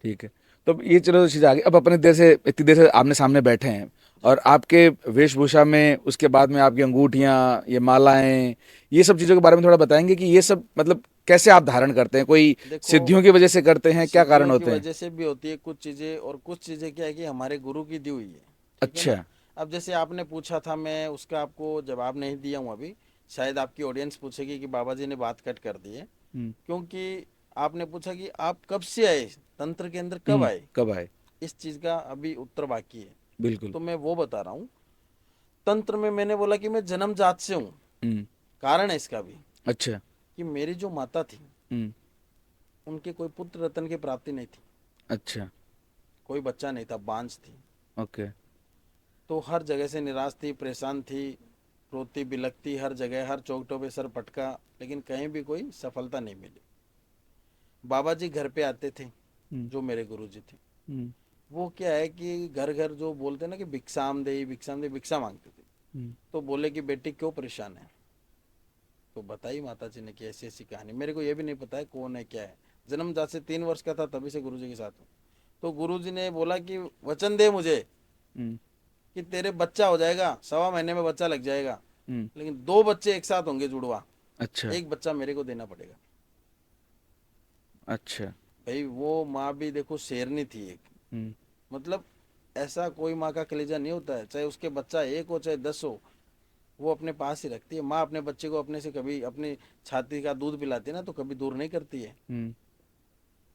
ठीक है। तो अब ये चलो चीज़ आ गई, अब अपने देर से इतनी देर से आमने सामने बैठे हैं जी। और आपके वेशभूषा में, उसके बाद में आपकी अंगूठियां, ये मालाएं, ये सब चीज़ों के बारे में थोड़ा बताएंगे कि ये सब मतलब कैसे आप धारण करते हैं? कोई देखो, सिद्धियों की वजह से करते हैं, क्या कारण सिद्धियों की होते हैं? वजह से भी होती है कुछ चीजें, और कुछ चीजें क्या है कि हमारे गुरु की दी हुई है। ठीक है अच्छा। ना। अब जैसे आपने पूछा था, मैं उसका आपको जवाब नहीं दिया हूँ अभी। शायद आपकी ऑडियंस पूछेगी कि बाबा जी ने बात कट कर दी है। क्योंकि आपने पूछा कि आप कब से आए, तंत्र के अंदर कब आए। कब आए? इस चीज का अभी उत्तर बाकी है। बिल्कुल। तो मैं वो बता रहा हूँ। तंत्र में मैंने बोला कि मैं जन्म जात से हूँ। हम्म। कारण है इसका भी, अच्छा। कि मेरी जो माता थी, हम्म। उनके कोई पुत्र रत्न की प्राप्ति नहीं थी। अच्छा। कोई बच्चा नहीं था, बांझ थी। ओके। तो हर जगह से निराश थी, परेशान थी, रोती बिलखती, हर जगह हर चौकटों पे सर पटका, लेकिन कहीं भी कोई सफलता नहीं मिली। बाबा जी घर पे आते थे, हम्म जो मेरे गुरु जी थे। हम्म वो क्या है कि घर घर जो बोलते हैं ना कि भिक्षाम दे, भिक्षा मांगते थे। हम्म तो बोले कि बेटी क्यों परेशान है। तो बताई माता जी ने कि ऐसी ऐसी कहानी, मेरे को ये भी नहीं पता है कौन है क्या है। जन्मजात से 3 वर्ष का था तभी से गुरु जी के साथ हूँ। तो गुरु जी ने बोला कि वचन दे मुझे हम्म कि तेरे बच्चा हो जाएगा, 1.25 महीने में बच्चा लग जाएगा, हम्म, लेकिन 2 बच्चे एक साथ होंगे जुड़वा, अच्छा। एक बच्चा मेरे को देना पड़ेगा। अच्छा। भाई वो माँ भी देखो शेरनी थी एक। हम्म मतलब ऐसा कोई माँ का कलेजा नहीं होता है, चाहे उसके बच्चा एक हो चाहे 10 हो, वो अपने पास ही रखती है। माँ अपने बच्चे को अपने से कभी अपनी छाती का दूध पिलाती है ना, तो कभी दूर नहीं करती है। हम्म,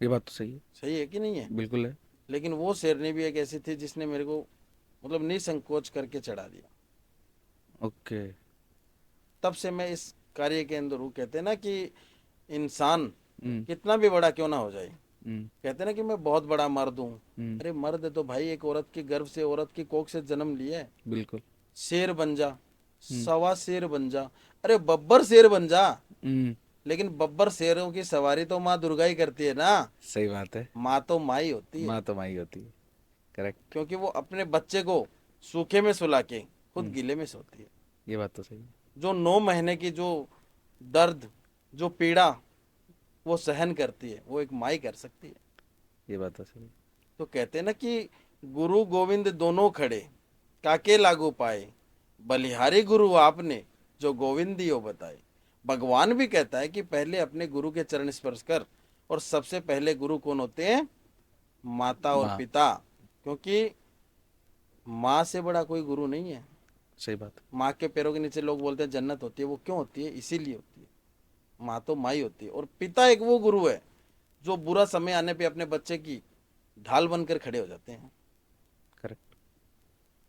ये बात तो सही है। सही है कि नहीं है। बिल्कुल है। लेकिन वो शेरनी भी एक ऐसी थी जिसने मेरे को मतलब निसंकोच करके चढ़ा दिया। ओके। तब से मैं इस कार्य के अंदर हूँ। कहते हैं ना कि इंसान हम्म कितना भी बड़ा क्यों ना हो जाए, हम्म कहते हैं ना कि मैं बहुत बड़ा मर्द हूँ। हम्म, अरे मर्द है तो भाई एक औरत के गर्भ से, औरत की कोख से जन्म लिया है। बिल्कुल। शेर बन जा, हम्म 1.25 शेर बन जा, अरे बब्बर शेर बन जा। हम्म, लेकिन बब्बर शेरों की सवारी तो माँ दुर्गा ही करती है ना। सही बात है। माँ तो माँ ही होती है। माँ तो माई होती है। करेक्ट। क्योंकि वो अपने बच्चे को सूखे में सुला के खुद हम्म, गीले में सोती है। ये बात तो सही है। जो 9 महीने की जो दर्द, जो पीड़ा वो सहन करती है, वो एक माँ ही कर सकती है। ये बात तो सही है। तो कहते हैं ना कि गुरु गोविंद दोनों खड़े, काके लागू पाए, बलिहारी गुरु आपने, जो गोविंदियो बताए। भगवान भी कहता है कि पहले अपने गुरु के चरण स्पर्श कर। और सबसे पहले गुरु कौन होते हैं? माता और माँ। पिता। क्योंकि माँ से बड़ा कोई गुरु नहीं है। सही बात माँ के पैरों के नीचे लोग बोलते हैं जन्नत होती है, वो क्यों होती है? इसीलिए होती है। माँ तो माँ ही होती है, और पिता एक वो गुरु है जो बुरा समय आने पे अपने बच्चे की ढाल बनकर खड़े हो जाते हैं। करेक्ट।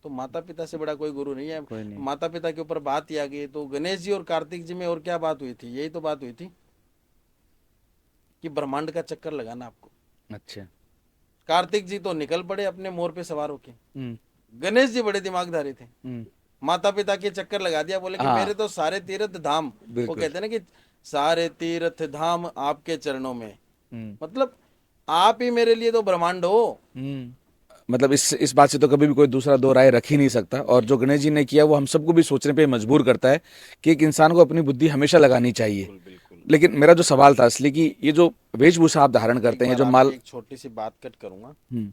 तो माता पिता से बड़ा कोई गुरु नहीं है। कोई नहीं। माता पिता के ऊपर बात ही आ गई तो गणेश जी और कार्तिक जी में और क्या बात हुई थी? यही तो बात हुई थी कि ब्रह्मांड का चक्कर लगाना आपको। अच्छा। कार्तिक जी तो निकल पड़े अपने मोर पे सवार होके, हम्म। गणेश जी बड़े दिमागदारी थे, हम्म। माता पिता के चक्कर लगा दिया, बोले कि हाँ। मेरे तो सारे तीर्थ धाम, वो बिल्कुल। कहते हैं ना कि सारे तीर्थ धाम आपके चरणों में, हम्म। मतलब आप ही मेरे लिए तो ब्रह्मांड हो। मतलब इस बात से तो कभी भी कोई दूसरा दो राय रख ही नहीं सकता। और जो गणेश जी ने किया वो हम सबको भी सोचने पे मजबूर करता है कि एक इंसान को अपनी बुद्धि हमेशा लगानी चाहिए। बिल्कुल बिल्कुल। लेकिन मेरा जो सवाल था असली कि ये जो वेशभूषा आप धारण करते एक हैं, बार जो माल। आपकी एक छोटी सी बात कट करूंगा। हम्म।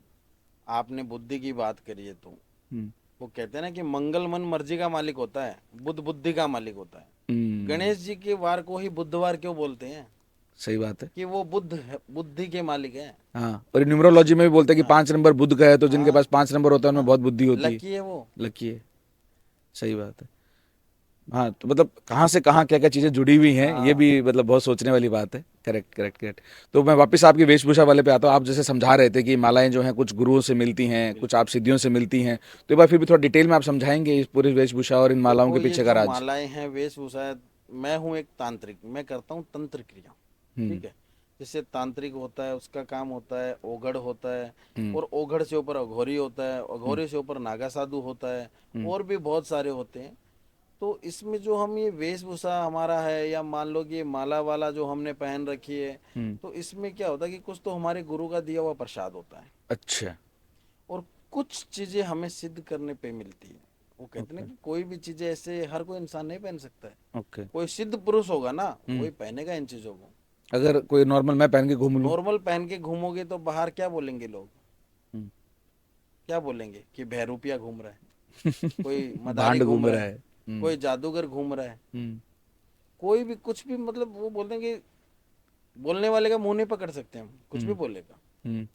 आपने बुद्धि की बात करी है तो हम्म। वो कहते हैं ना कि मंगल मन मर्जी का मालिक होता है, बुद्ध बुद्धि का मालिक होता है। गणेश जी के वार को ही बुधवार क्यों बोलते हैं? सही बात है। कि वो बुद्धि के मालिक है। हाँ, और न्यूमरोलॉजी में भी बोलते हैं कि 5 नंबर बुध का है, तो जिनके हाँ पास 5 नंबर होता है उनमें हाँ, बहुत बुद्धि होती है। लकी है वो। लकी है। सही बात है। हाँ, तो मतलब कहाँ से कहाँ क्या क्या चीजें जुड़ी हुई हैं, ये हाँ भी मतलब बहुत सोचने वाली बात है। Correct correct correct. तो मैं वापस आपकी वेशभूषा वाले पे आता हूँ। आप जैसे समझा रहे थे कि मालाएं जो हैं कुछ गुरुओं से मिलती हैं, कुछ आप सिद्धियों से मिलती हैं, तो एक बार फिर भी थोड़ा डिटेल में आप समझाएंगे इस पूरी वेशभूषा और इन मालाओं के देखो, ये पीछे का जो राज। मालाएं हैं, वेशभूषा है, मैं हूँ एक तांत्रिक, मैं करता हूँ तंत्र क्रिया। हम्म। ठीक है। जैसे तांत्रिक होता है उसका काम होता है ओघड़ होता है, हम्म। और ओघड़ से ऊपर अघोरी होता है, हम्म। अघोरी से ऊपर नागा साधु होता है, हम्म। और भी बहुत सारे होते हैं। तो इसमें जो हम ये वेशभूषा हमारा है, या मान लो कि ये माला वाला जो हमने पहन रखी है, हम्म। तो इसमें क्या होता है कि कुछ तो हमारे गुरु का दिया हुआ प्रसाद होता है, अच्छा। और कुछ चीजें हमें सिद्ध करने पे मिलती है। वो कहते हैं ओके। ना कि कोई भी चीजें ऐसे हर कोई इंसान नहीं पहन सकता है। ओके। कोई सिद्ध पुरुष होगा ना, हम्म। वही पहनेगा इन चीजों को। अगर कोई नॉर्मल मैं पहन के घूम लूँ। नॉर्मल पहन के घूमोगे तो बाहर क्या बोलेंगे लोग? हम्म। क्या बोलेंगे कि बहरूपिया घूम रहा है, कोई मदारी भांड घूम घूम रहा रहा है, है। हम्म। कोई जादूगर घूम रहा है, हम्म। कोई भी कुछ भी, मतलब वो बोलते हैं कि बोलने वाले का मुंह नहीं पकड़ सकते हम, कुछ भी हम्म। बोलेगा, हम्म।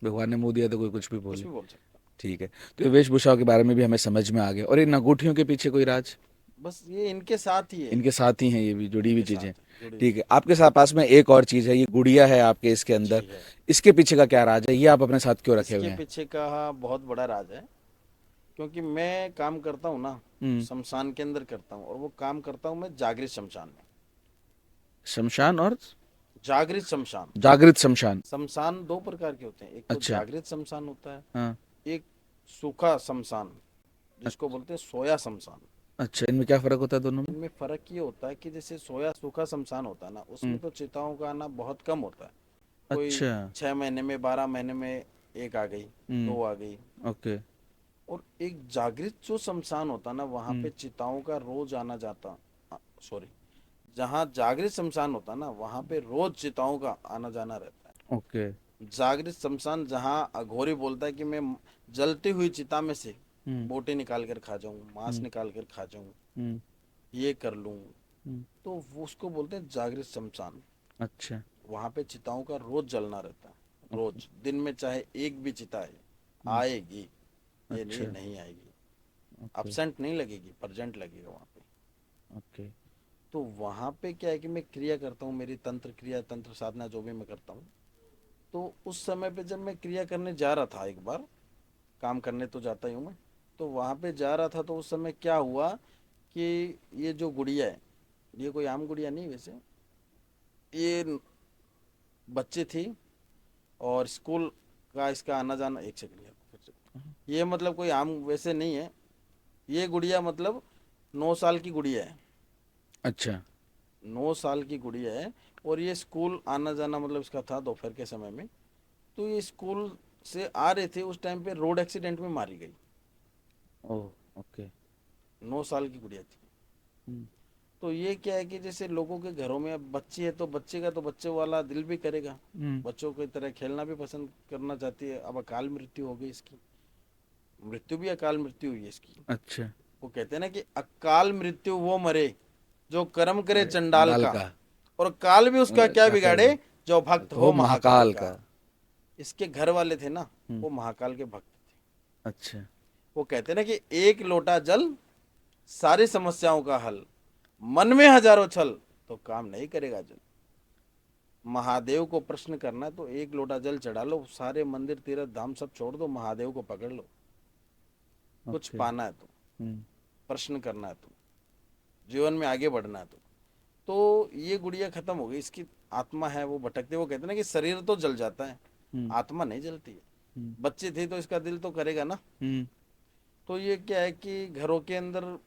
भगवान ने मुंह दिया तो कोई कुछ भी कुछ बोले। भी बोल सकता। ठीक है। तो ये वेशभूषाओं के बारे में भी हमें समझ में आ गया। और इन अंगूठियों के पीछे कोई राज? बस ये इनके साथ ही है, इनके साथ ही हैं, ये भी जुड़ी हुई इनके चीजें। साथ है, जुड़ी हुई ठीक है। चीजें। आपके साथ पास में एक और चीज है, ये गुड़िया है आपके इसके अंदर। जी है। इसके पीछे का क्या राज है? ये आप अपने साथ क्यों रखे हुए इसके हैं? पीछे का बहुत बड़ा राज है, क्योंकि मैं काम करता हूँ ना हम्म। शमशान के अंदर करता हूँ, और वो काम करता हूँ मैं जागृत शमशान में। शमशान और जागृत शमशान। जागृत शमशान। शमशान दो प्रकार के होते हैं, एक तो अच्छा। जागृत शमशान होता है, हाँ। एक सूखा शमशान जिसको बोलते हैं सोया शमशान। अच्छा, इनमें क्या फर्क होता है दोनों में? इनमें फर्क ये होता है कि जैसे सोया सूखा शमशान होता है ना, उसमें हम्म। तो चिताओं का आना बहुत कम होता है। कोई अच्छा। 6 महीने में 12 महीने में एक आ गई, हम्म। दो आ गई। ओके। और एक जागृत जो शमशान होता है ना, वहाँ पे हम्म। चिताओं का रोज आना जाता, सॉरी, जहाँ जागृत शमशान होता है ना, वहाँ पे रोज चिताओं का आना जाना रहता है। ओके। जागृत शमशान जहाँ अघोरी बोलता है कि मैं जलती हुई चिता में से हम्म। बोटी निकाल कर खा जाऊं, मांस हम्म। निकाल कर खा जाऊं, हम्म। ये कर लूं, हम्म। तो वो उसको बोलते हैं जागृत शमशान। अच्छा। वहाँ पे चिताओं का रोज जलना रहता है, ओके। रोज दिन में चाहे एक भी चिता है हम्म। आएगी, ये नहीं अच्छा। नहीं आएगी, ओके। अपसेंट नहीं लगेगी, प्रजेंट लगेगा वहाँ पे। ओके। तो वहाँ पे क्या है कि मैं क्रिया करता हूँ, मेरी तंत्र क्रिया तंत्र साधना जो भी मैं करता हूँ, तो उस समय पे जब मैं क्रिया करने जा रहा था, एक बार काम करने तो जाता ही हूँ मैं, तो वहाँ पे जा रहा था, तो उस समय क्या हुआ कि ये जो गुड़िया है, ये कोई आम गुड़िया नहीं वैसे, ये बच्चे थी, और स्कूल का इसका आना जाना, एक सेकंड यार, फिर से। ये मतलब कोई आम वैसे नहीं है, ये गुड़िया मतलब 9 साल की गुड़िया है, अच्छा। 9 साल की गुड़िया है। और ये स्कूल आना जाना मतलब इसका था दोपहर के समय में, तो ये स्कूल से आ रहे थे, उस टाइम पे रोड एक्सीडेंट में मारी गई। ओह। ओके। 9 साल की गुड़िया थी। हम्म। तो ये क्या है कि जैसे लोगों के घरों में अब बच्ची है, तो बच्चे का तो बच्चे वाला दिल भी करेगा, हम्म। बच्चों की तरह खेलना भी पसंद करना चाहती है। अब अकाल मृत्यु हो गई इसकी, मृत्यु भी अकाल मृत्यु हुई है इसकी। अच्छा। वो कहते हैं ना कि अकाल मृत्यु वो मरे जो कर्म करे अरे, चंडाल डाल का, का। और काल भी उसका क्या क्या बिगाड़े करेगा? जो भक्त हो हो महाकाल महाकाल का। का। इसके घर वाले थे ना, हम्म। वो महाकाल के भक्त थे। अच्छा। वो कहते हैं ना कि एक लोटा जल सारी समस्याओं का हल, मन में हजारों छल तो काम नहीं करेगा जल। महादेव को प्रश्न करना है तो एक लोटा जल चढ़ा लो, सारे मंदिर तीर्थ धाम सब छोड़ दो, महादेव को पकड़ लो। कुछ ओके। पाना है तो, हम्म। प्रश्न करना है तो, जीवन में आगे बढ़ना है तो ये गुड़िया खत्म हो गई। इसकी आत्मा है वो भटकती, वो कहते हैं ना कि शरीर तो जल जाता है, हम्म। आत्मा नहीं जलती है। हम्म। बच्ची थी तो इसका दिल तो करेगा ना। हम्म। तो ये क्या है कि घरों के अंदर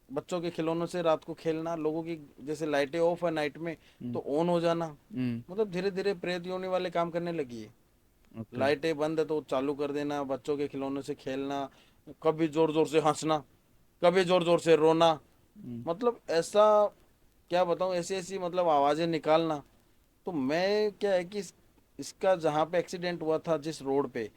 बच्चों के खिलौनों से रात को खेलना, लोगों की जैसे लाइटें ऑफ है नाइट में तो ऑन हो जाना, हम्म। मतलब धीरे धीरे प्रेत योनि वाले काम करने लगी है। ओके। लाइटें बंद है तो चालू कर देना, बच्चों के खिलौनों से खेलना, कभी जोर जोर से हंसना, कभी जोर जोर से रोना, मतलब ऐसा क्या बताऊं, ऐसी ऐसी मतलब आवाजें निकालना। तो मैं क्या है कि इसका जहाँ पे एक्सीडेंट हुआ था जिस रोड पे,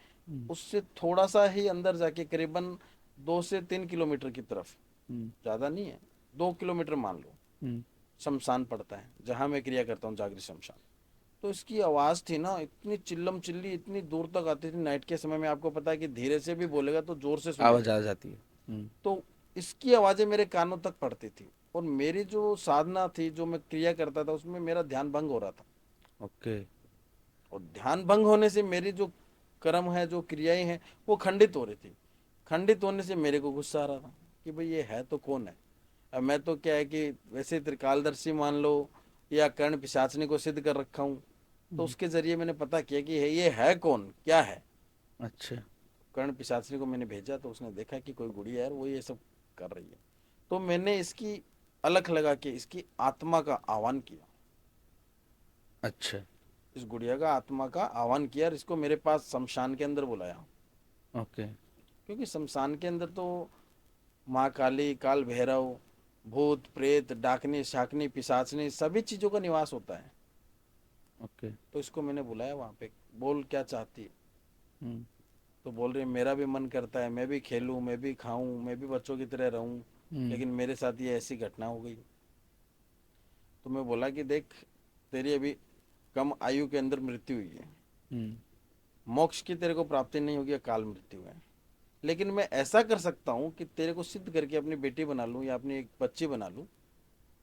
उससे थोड़ा सा ही अंदर जाके करीबन 2 से 3 किलोमीटर की तरफ, हम्म। ज्यादा नहीं है, 2 किलोमीटर मान लो, हम्म। शमशान पड़ता है जहाँ मैं क्रिया करता हूँ, जागृत शमशान। तो इसकी आवाज थी ना, इतनी चिल्लम चिल्ली इतनी दूर तक आती थी नाइट के समय में। आपको पता है कि धीरे से भी बोलेगा तो जोर से सुनाई आवाज आ देगा। जाती है। हम्म। तो इसकी आवाजें मेरे कानों तक पड़ती थी, और मेरी जो साधना थी, जो मैं क्रिया करता था, उसमें मेरा ध्यान भंग हो रहा था। ओके। और ध्यान भंग होने से मेरी जो कर्म है, जो क्रियाएं हैं, वो खंडित हो रही थी। खंडित होने से मेरे को गुस्सा आ रहा था कि भाई ये है तो कौन है। अब मैं तो क्या है कि वैसे त्रिकालदर्शी मान लो, या कर्ण पिशाचनी को सिद्ध कर रखा हूँ, तो उसके जरिए मैंने पता किया कि ये है कौन, क्या है। अच्छा। कर्ण पिशाचनी को मैंने भेजा तो उसने देखा कि कोई गुड़िया है वो ये सब कर रही है। तो मैंने इसकी अलख लगा के इसकी आत्मा का आह्वान किया, अच्छा। इस गुड़िया का आत्मा का आह्वान किया, और इसको मेरे पास शमशान के अंदर बुलाया। ओके। क्योंकि शमशान के अंदर तो माँ काली, काल भैरव, भूत प्रेत, डाकनी शाकनी पिशाचनी सभी चीजों का निवास होता है। ओके। तो इसको मैंने बुलाया वहां पे, बोल क्या चाहती है। हम्म। तो बोल रही है मेरा भी मन करता है, मैं भी खेलूं, मैं भी खाऊं, मैं भी बच्चों की तरह रहूं, हम्म। लेकिन मेरे साथ ये ऐसी घटना हो गई। तो मैं बोला कि देख, तेरी अभी कम आयु के अंदर मृत्यु हुई है, हम्म। मोक्ष की तेरे को प्राप्ति नहीं होगी, काल मृत्यु है। लेकिन मैं ऐसा कर सकता हूँ कि तेरे को सिद्ध करके अपनी बेटी बना लूं या अपनी एक बच्ची बना लूं,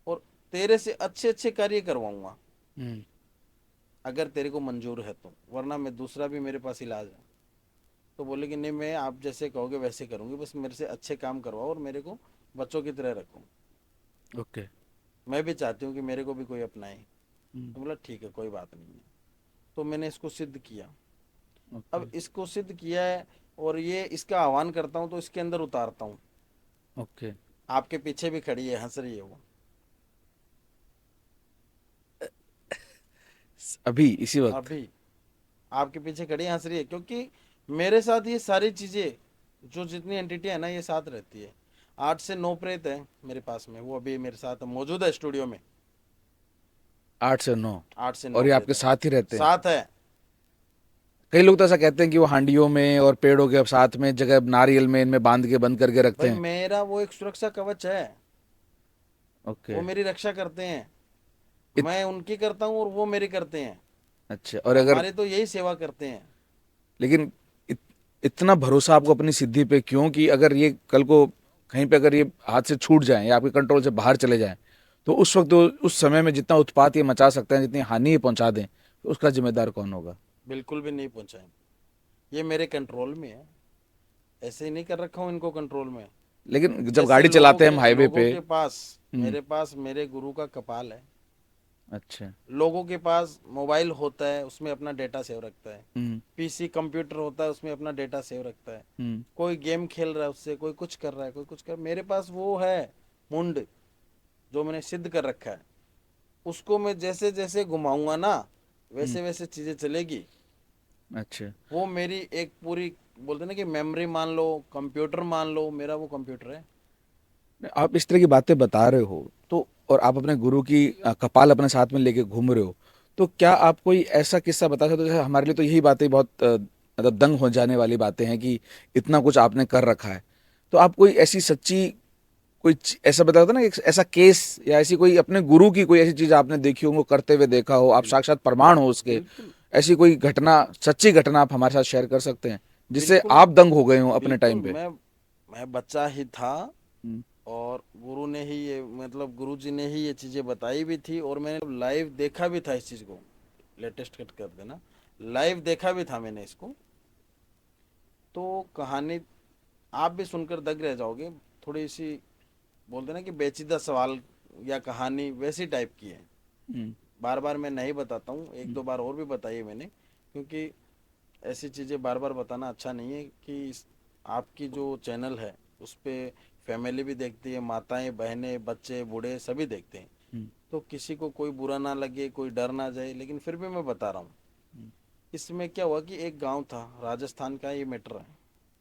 और तेरे से अच्छे अच्छे कार्य करवाऊंगा, हम्म। अगर तेरे को मंजूर है तो, वरना मैं दूसरा भी मेरे पास इलाज है। तो बोले कि नहीं, मैं आप जैसे कहोगे वैसे करूंगी, बस मेरे से अच्छे काम करवाओ और मेरे को बच्चों की तरह रखो। ओके। मैं भी चाहती हूँ कि मेरे को भी कोई अपनाए। हम्म। तो बोला ठीक है, कोई बात नहीं है। तो मैंने इसको सिद्ध किया। ओके। अब इसको सिद्ध किया है, और ये इसका आह्वान करता हूँ तो इसके अंदर उतारता हूँ। ओके। आपके पीछे भी खड़ी है, हंस रही है वो, अभी इसी वक्त? अभी आपके पीछे खड़ी है, हंस रही है, क्योंकि मेरे साथ ये सारी चीजें, जो जितनी एंटिटी है ना, ये साथ रहती है। 8 से 9 प्रेत है मेरे पास में, वो अभी मेरे साथ मौजूद है स्टूडियो में। 8 से 9? 8 से 9 और ये प्रेत आपके है, साथ ही रहते हैं? साथ है। कई लोग तो ऐसा कहते हैं कि वो हांडियों में और पेड़ों के साथ में जगह नारियल में इनमें बांध के बंद करके रखते भाई हैं। मेरा वो एक सुरक्षा कवच है, ओके। वो मेरी रक्षा करते हैं। इत, मैं उनकी करता हूँ और वो मेरी करते हैं। अच्छा। और अगर हमारी तो यही सेवा करते हैं। लेकिन इतना भरोसा आपको अपनी सिद्धि पे क्यों, कि अगर ये कल को कहीं पे अगर ये हाथ से छूट जाए या आपके कंट्रोल से बाहर चले जाएं, तो उस वक्त उस समय में जितना उत्पात ये मचा सकते हैं, जितनी हानि ये पहुंचा दें, तो उसका जिम्मेदार कौन होगा? बिल्कुल भी नहीं पहुंचाएंगे, ये मेरे कंट्रोल में है। ऐसे ही नहीं कर रखा हूँ इनको कंट्रोल में। लेकिन जब जैसे गाड़ी चलाते हैं हम हाईवे लोगों पे। के पास, हम्म। मेरे पास मेरे गुरु का कपाल है। अच्छा। लोगों के पास मोबाइल होता है, उसमें अपना डेटा सेव रखता है। हम्म। पीसी कंप्यूटर होता है, उसमें अपना डेटा सेव रखता है। हम्म। कोई गेम खेल रहा है उससे, कोई कुछ कर रहा है, कोई कुछ कर, मेरे पास वो है मुंड, जो मैंने सिद्ध कर रखा है। उसको मैं जैसे जैसे घुमाऊंगा ना, हम्म। वैसे वैसे चीजें चलेगी। अच्छा। वो मेरी एक पूरी, बोलते ना कि मेमोरी मान लो, कंप्यूटर मान लो, मेरा वो कंप्यूटर है। आप इस तरह की बातें बता रहे हो तो, और आप अपने गुरु की कपाल अपने साथ में लेके घूम रहे हो, तो क्या आप कोई ऐसा किस्सा बता सकते हो? जैसे हमारे लिए तो यही बातें बहुत मतलब दंग हो जाने वाली बातें हैं कि इतना कुछ आपने कर रखा है। तो आप कोई ऐसी सच्ची कोई ऐसा बता दो ना, एक ऐसा केस या ऐसी कोई अपने गुरु की कोई ऐसी चीज आपने देखी हो, उनको करते हुए देखा हो, आप साक्षात प्रमाण हो उसके, बिल्कुल ऐसी कोई घटना, सच्ची घटना आप हमारे साथ शेयर कर सकते हैं जिससे बिल्कुल आप दंग हो गए हो अपने बिल्कुल। टाइम पे? मैं बच्चा ही था, हम्म। और गुरु ने ही ये, मतलब गुरु जी ने ही ये चीजें बताई भी थी, और मैंने लाइव देखा भी था इस चीज को। लेटेस्ट कट कर देना। लाइव देखा भी था मैंने इसको, तो कहानी आप भी सुनकर दंग रह जाओगे। थोड़ी सी बोलते ना कि पेचीदा सवाल या कहानी वैसी टाइप की है। हम्म, बार बार मैं नहीं बताता हूँ, एक दो बार और भी बताई है मैंने, क्योंकि ऐसी चीज़ें बार बार बताना अच्छा नहीं है कि आपकी जो चैनल है उस पे फैमिली भी देखती है, माताएं बहनें बच्चे बूढ़े सभी देखते हैं। हम्म, तो किसी को कोई बुरा ना लगे, कोई डर ना जाए, लेकिन फिर भी मैं बता रहा हूँ। इसमें क्या हुआ कि एक गांव था, राजस्थान का ये मैटर है,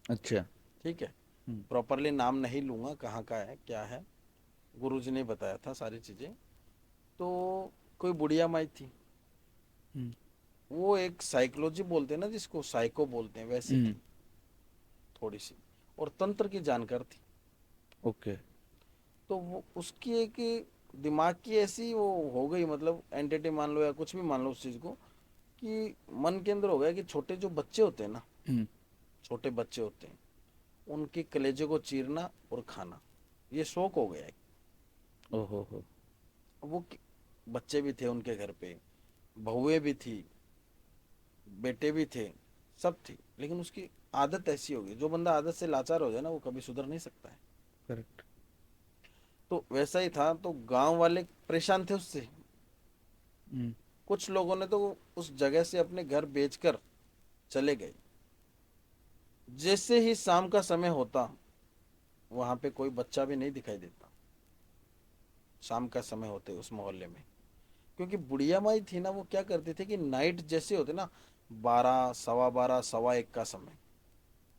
अच्छा। ठीक है। हम्म, प्रॉपरली नाम नहीं लूँगा कहाँ का है क्या है, गुरुजी ने बताया था सारी चीज़ें। तो कोई बुढ़िया माई थी, हम्म, वो एक साइकोलॉजी बोलते हैं ना जिसको, साइको बोलते हैं, वैसी हम्म, थी थोड़ी सी, और तंत्र की जानकार थी। ओके। तो वो उसकी एक दिमाग की ऐसी वो हो गई, मतलब एंटिटी मान लो या कुछ भी मान लो उस चीज़ को, कि मन के अंदर हो गया कि छोटे जो बच्चे होते हैं ना, हम्म, छोटे बच्चे होते हैं, उनके कलेजे को चीरना और खाना, ये शौक हो गया है। ओहो हो। वो बच्चे भी थे उनके घर पे, बहुएं भी थी, बेटे भी थे, सब थी, लेकिन उसकी आदत ऐसी होगी, जो बंदा आदत से लाचार हो जाए ना वो कभी सुधर नहीं सकता है। करेक्ट। तो वैसा ही था, तो गांव वाले परेशान थे उससे। हम्म, कुछ लोगों ने तो उस जगह से अपने घर बेचकर चले गए। जैसे ही शाम का समय होता, वहां पे कोई बच्चा भी नहीं दिखाई देता शाम का समय होते उस मोहल्ले में। क्योंकि बुढ़िया माई थी ना, वो क्या करती थी कि नाइट जैसे होते ना, 12 12:15 1:15 का समय,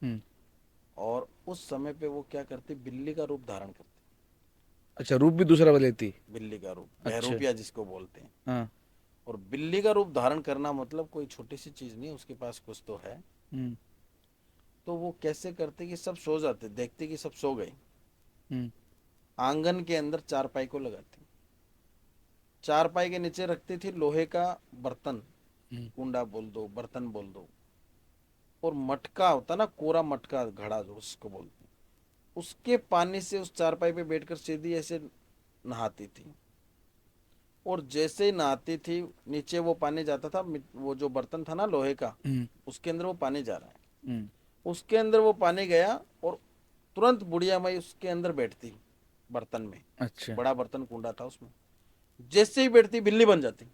हम्म, और उस समय पे वो क्या करती, बिल्ली का रूप धारण करती। अच्छा, रूप भी दूसरा बदलेती। बिल्ली का रूप, अच्छा। बहरूपिया जिसको बोलते हैं। हाँ। और बिल्ली का रूप धारण करना मतलब कोई छोटी सी चीज नहीं, उसके पास कुछ तो है। हम्म, तो वो कैसे करते कि सब सो जाते, देखते कि सब सो गए, हम्म, आंगन के अंदर चारपाई को लगाती, चारपाई के नीचे रखती थी लोहे का बर्तन, हम्म, कुंडा बोल दो बर्तन बोल दो, और मटका होता ना, कोरा मटका घड़ा जो उसको बोलते हैं, उसके पानी से उस चारपाई पे बैठकर सीधी ऐसे नहाती थी। और जैसे ही नहाती थी, नीचे वो पानी जाता था, वो जो बर्तन था ना लोहे का, हम्म, उसके अंदर वो पानी जा रहा है, हम्म, उसके अंदर वो पानी गया, और तुरंत बुढ़िया माई उसके अंदर बैठती, बर्तन में, अच्छा। बड़ा बर्तन कुंडा था उसमें, जैसे ही बैठती बिल्ली बन जाती।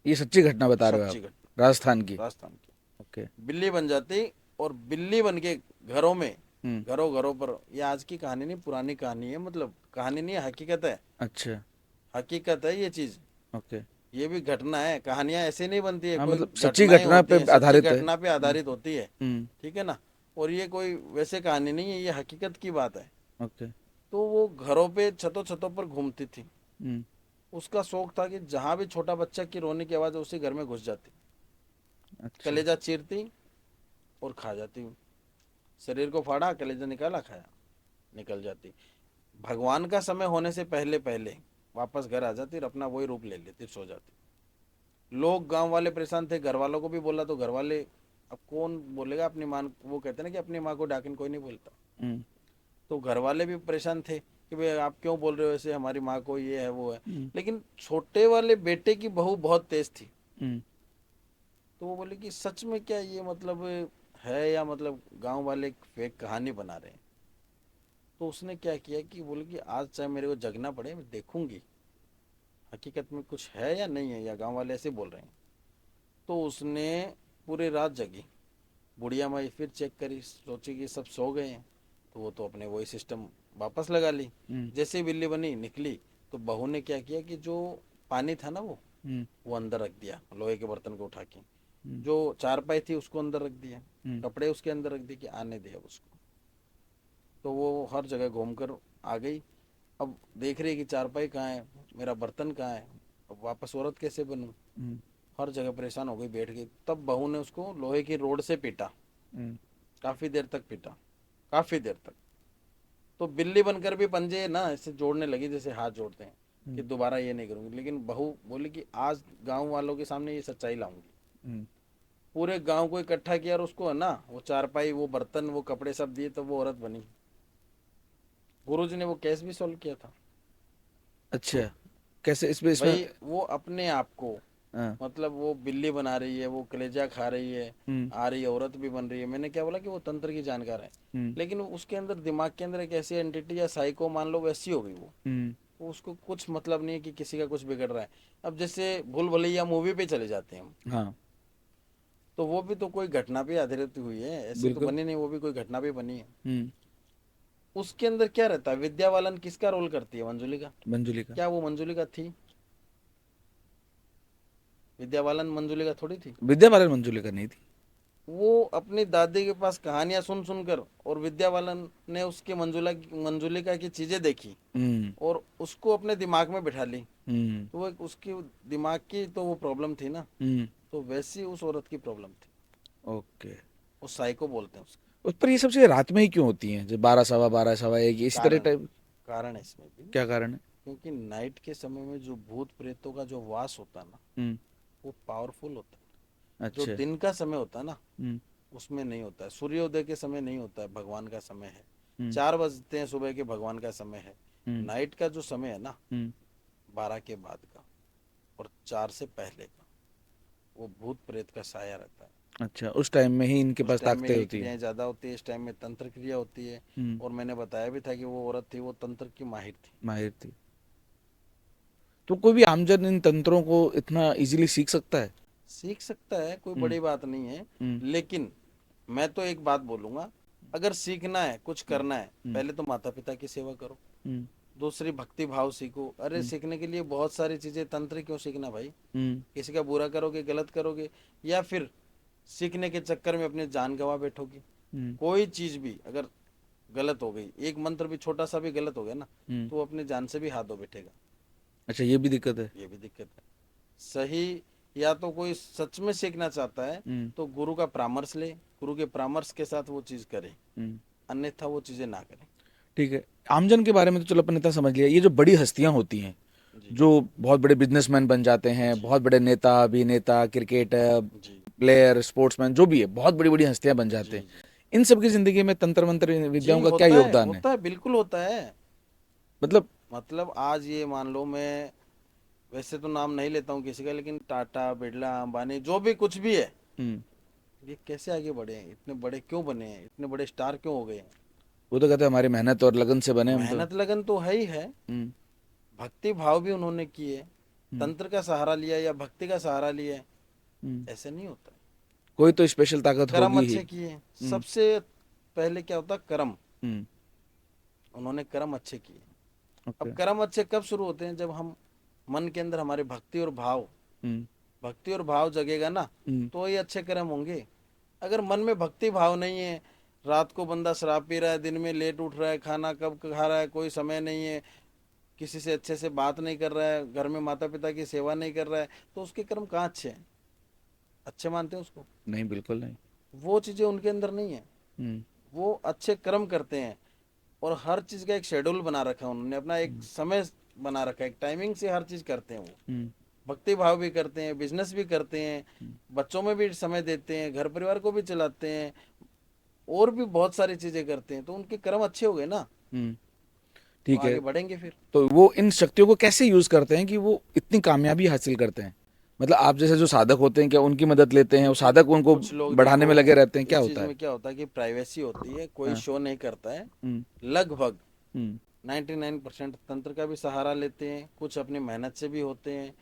ये सच्ची घटना बता रहे हो आप? सच्ची घटना, राजस्थान की? राजस्थान की, ओके। बिल्ली बन जाती। और बिल्ली बन के घरों में, हम्म, घरों घरों पर, ये आज की कहानी नहीं, पुरानी कहानी है, मतलब कहानी नहीं है, हकीकत है, अच्छा। हकीकत है ये चीज। ओके। ये भी घटना है, कहानियां ऐसे नहीं बनती है, हाँ, कोई मतलब सच्ची घटनाएं घटना होती पे हैं, सच्ची आधारित है। घटना पे आधारित होती है, हम्म, ठीक है ना। और ये कोई वैसे कहानी नहीं है, ये हकीकत की बात है। ओके। तो वो घरों पे छतों छतों पर घूमती थी। हम्म, उसका शौक था कि जहां भी छोटा बच्चा की रोने की आवाज है, उसी घर में घुस जाती, अच्छा। कलेजा चीरती और खा जाती। शरीर को फाड़ा, कलेजा निकाला, खाया, निकल जाती। भगवान का समय होने से पहले पहले वापस घर आ जाती और अपना वही रूप ले लेती, सो जाती। लोग गांव वाले परेशान थे, घर वालों को भी बोला तो घर वाले, अब कौन बोलेगा अपनी माँ, वो कहते हैं ना कि अपनी माँ को डाकिन कोई नहीं बोलता। हम्म, तो घर वाले भी परेशान थे कि भाई आप क्यों बोल रहे हो ऐसे, हमारी माँ को ये है वो है। हम्म, लेकिन छोटे वाले बेटे की बहू बहुत तेज थी। हम्म, तो वो बोले कि सच में क्या ये मतलब है, या मतलब गांव वाले एक फेक कहानी बना रहे हैं। तो उसने क्या किया कि बोले कि आज चाहे मेरे को जगना पड़े, मैं देखूंगी हकीकत में कुछ है या नहीं है, या गांव वाले ऐसे बोल रहे हैं। तो उसने पूरी रात जगी, बुढ़िया माई फिर चेक करी, सोची कि सब सो गए हैं, तो वो तो अपने वही सिस्टम वापस लगा ली। हम्म, जैसे ही बिल्ली बनी निकली, तो बहू ने क्या किया कि जो पानी था ना हम्म, वो अंदर रख दिया, लोहे के बर्तन को उठा के, हम्म, जो चारपाई थी उसको अंदर रख दिया, हम्म, कपड़े उसके अंदर रख दिए कि आने दिया उसको। तो वो हर जगह घूमकर आ गई। अब देख रही है कि चारपाई कहाँ है, मेरा बर्तन कहाँ है, अब वापस औरत कैसे बनूं। हम्म, हर जगह परेशान हो गई, बैठ गई। तब बहू ने उसको लोहे की रोड से पीटा, हम्म, काफी देर तक पीटा, काफी देर तक। तो बिल्ली बनकर भी पंजे ना ऐसे जोड़ने लगी जैसे हाथ जोड़ते हैं कि हम्म, दोबारा ये नहीं करूंगी। लेकिन बहू बोली कि आज गांव वालों के सामने ये सच्चाई लाऊंगी। हम्म, पूरे गांव को इकट्ठा किया और उसको है ना, वो चारपाई वो बर्तन वो कपड़े सब दिए, तो वो औरत बनी। गुरुजी ने वो केस भी सॉल्व किया था। अच्छा। कैसे इसमें इसमें? भाई वो अपने आप को हाँ, मतलब वो बिल्ली बना रही है, वो कलेजा खा रही है, हम्म, आ रही है औरत भी बन रही है। मैंने क्या बोला कि वो तंत्र की जानकार है, हम्म, लेकिन उसके अंदर दिमाग के अंदर एक ऐसी एंटिटी या साइको मान लो वैसी हो गई वो। हम्म, तो उसको कुछ मतलब नहीं है कि किसी का कुछ बिगड़ रहा है। अब जैसे भूल भुलैया मूवी पे चले जाते हैं हम, हाँ, तो वो भी तो कोई घटना पे आधारित हुई है, ऐसे तो बिल्कुल, बनी नहीं, वो भी कोई घटना पे बनी है। हम्म, उसके अंदर क्या रहता है, विद्या बालन किसका रोल करती है, मंजुली का। मंजुली का। क्या वो मंजुली का थी? विद्या बालन मंजुली का थोड़ी थी। विद्या बालन मंजुली का नहीं थी। वो अपनी दादी के पास कहानियां सुन सुनकर, और विद्या बालन ने उसके मंजुलिका की चीजें देखी हम्म, और उसको अपने दिमाग में बिठा ली। हम्म, तो वो उसकी दिमाग की तो वो प्रॉब्लम थी ना, हम्म, तो वैसी उस औरत की प्रॉब्लम थी। ओके। वो साइको बोलते हैं उसको। उस पर ये सब चीजें रात में ही क्यों होती हैं, जब 12 सवा 12 सवा एक इसी तरह कारण टाइप? कारण है इसमें भी, क्या कारण है? क्योंकि नाइट के समय में जो भूत प्रेतों का जो वास होता है ना, हम्म, वो पावरफुल होता है। जो अच्छा, दिन का समय होता है ना, हम्म, उसमें नहीं होता है। सूर्योदय के समय नहीं होता है, भगवान का समय है। हम्म, 4 बजते हैं सुबह के, भगवान का समय है। हम्म, नाइट का जो समय है ना, हम्म, 12 के बाद का और 4 से पहले का, वो भूत प्रेत का साया रहता है। अच्छा, उस टाइम में ही इनके उस पास टाइम में ताकतें ये होती है। क्रियाएं ज्यादा होती है, इस टाइम में तंत्र क्रिया होती है। हम्म, और मैंने बताया भी था कि वो औरत थी, वो तंत्र की माहिर थी। माहिर थी। तो कोई भी आमजन इन तंत्रों को इतना इजीली सीख सकता है? सीख सकता है, कोई हम्म, बड़ी बात नहीं है। हम्म, लेकिन मैं तो एक बात बोलूंगा, अगर सीखना है, कुछ हम्म, करना है, हम्म, पहले तो माता पिता की सेवा करो। हम्म, दूसरी, भक्ति भाव सीखो। अरे हम्म, सीखने के लिए बहुत सारी चीजें, तंत्र क्यों सीखना भाई? हम्म, किसी का बुरा करोगे, गलत करोगे, या फिर सीखने के चक्कर में अपनी जान गंवा बैठोगे। हम्म, कोई चीज भी अगर गलत हो गई, एक मंत्र भी छोटा सा भी गलत हो गया ना, हम्म। तो वो अपनी जान से भी हाथ धो बैठेगा। अच्छा, ये भी दिक्कत है। ये भी दिक्कत है। सही, या तो कोई सच में सीखना चाहता है हम्म, तो गुरु का परामर्श ले, गुरु के परामर्श के साथ वो चीज करे, हम्म, अन्यथा वो चीजें ना करे। ठीक है। आमजन के बारे में तो चलो अपन इतना समझ लिया। ये जो बड़ी हस्तियां होती हैं, जी जो बहुत बड़े बिजनेसमैन बन जाते हैं, जी बहुत बड़े नेता, अभिनेता, क्रिकेटर, जी प्लेयर, स्पोर्ट्समैन, जो भी है, बहुत बड़ी बड़ी हस्तियां बन जाते जी हैं। जी इन सब की जिंदगी में तंत्र मंत्र जी विद्याओं का क्या होता है, योगदान है? होता है, बिल्कुल होता है। मतलब, मतलब आज ये मान लो, मैं वैसे तो नाम नहीं लेता हूँ किसी का, लेकिन टाटा, बिरला, अंबानी, जो भी कुछ भी है, हम्म, ये कैसे आगे बढ़े हैं, इतने बड़े क्यों बने हैं, इतने बड़े स्टार क्यों हो गए हैं? वो तो कहते हैं हमारी मेहनत और लगन से बने हम तो। मेहनत लगन तो है ही है, हम्म, भक्ति भाव भी उन्होंने किए, हम्म, तंत्र का सहारा लिया या भक्ति का सहारा लिया है। हम्म। ऐसे नहीं होता है। कोई तो स्पेशल ताकत कर्म होगी ही। अच्छे किए, हम्म, सबसे पहले क्या होता है, कर्म। हम्म, उन्होंने कर्म अच्छे किए। अब ओके, कर्म अच्छे कब शुरू होते हैं, जब हम मन के अंदर हमारे हम्म, भक्ति और भाव जगेगा ना, हम्म, तो ये अच्छे कर्म होंगे। अगर मन में भक्ति भाव नहीं है, रात को बंदा शराब पी रहा है, दिन में लेट उठ रहा है, खाना कब खा रहा है, कोई समय नहीं है, किसी से अच्छे से बात नहीं कर रहा है, घर में माता पिता की सेवा नहीं कर रहा है, तो उसके कर्म कहाँ अच्छे हैं? अच्छे मानते हैं उसको? नहीं, बिल्कुल नहीं। वो चीजें उनके अंदर नहीं है। हम्म, वो अच्छे कर्म करते हैं, और हर चीज का एक शेड्यूल बना रखा है उन्होंने, अपना एक हम्म, समय बना रखा है, एक टाइमिंग से हर चीज करते हैं वो। हम्म, भक्ति भाव भी करते हैं, बिजनेस भी करते हैं, हम्म, बच्चों में भी समय देते हैं, घर परिवार को भी चलाते हैं, और भी बहुत सारी चीजें करते हैं। तो उनके कर्म अच्छे हो गए ना, हम्म, तो ठीक है। आगे बढ़ेंगे फिर। तो वो इन शक्तियों को कैसे यूज करते हैं कि वो इतनी कामयाबी हासिल करते हैं? मतलब आप जैसे जो साधक होते हैं, क्या उनकी मदद लेते हैं, वो देखिए, साधक उनको कुछ लोग बढ़ाने देखो, में लगे रहते हैं, क्या इस चीज होता है? में क्या होता है कि प्राइवेसी होती है, कोई हाँ, शो नहीं करता है। हम्म, लगभग हम्म, 99% तंत्र का भी सहारा लेते हैं, कुछ अपनी मेहनत से भी होते हैं,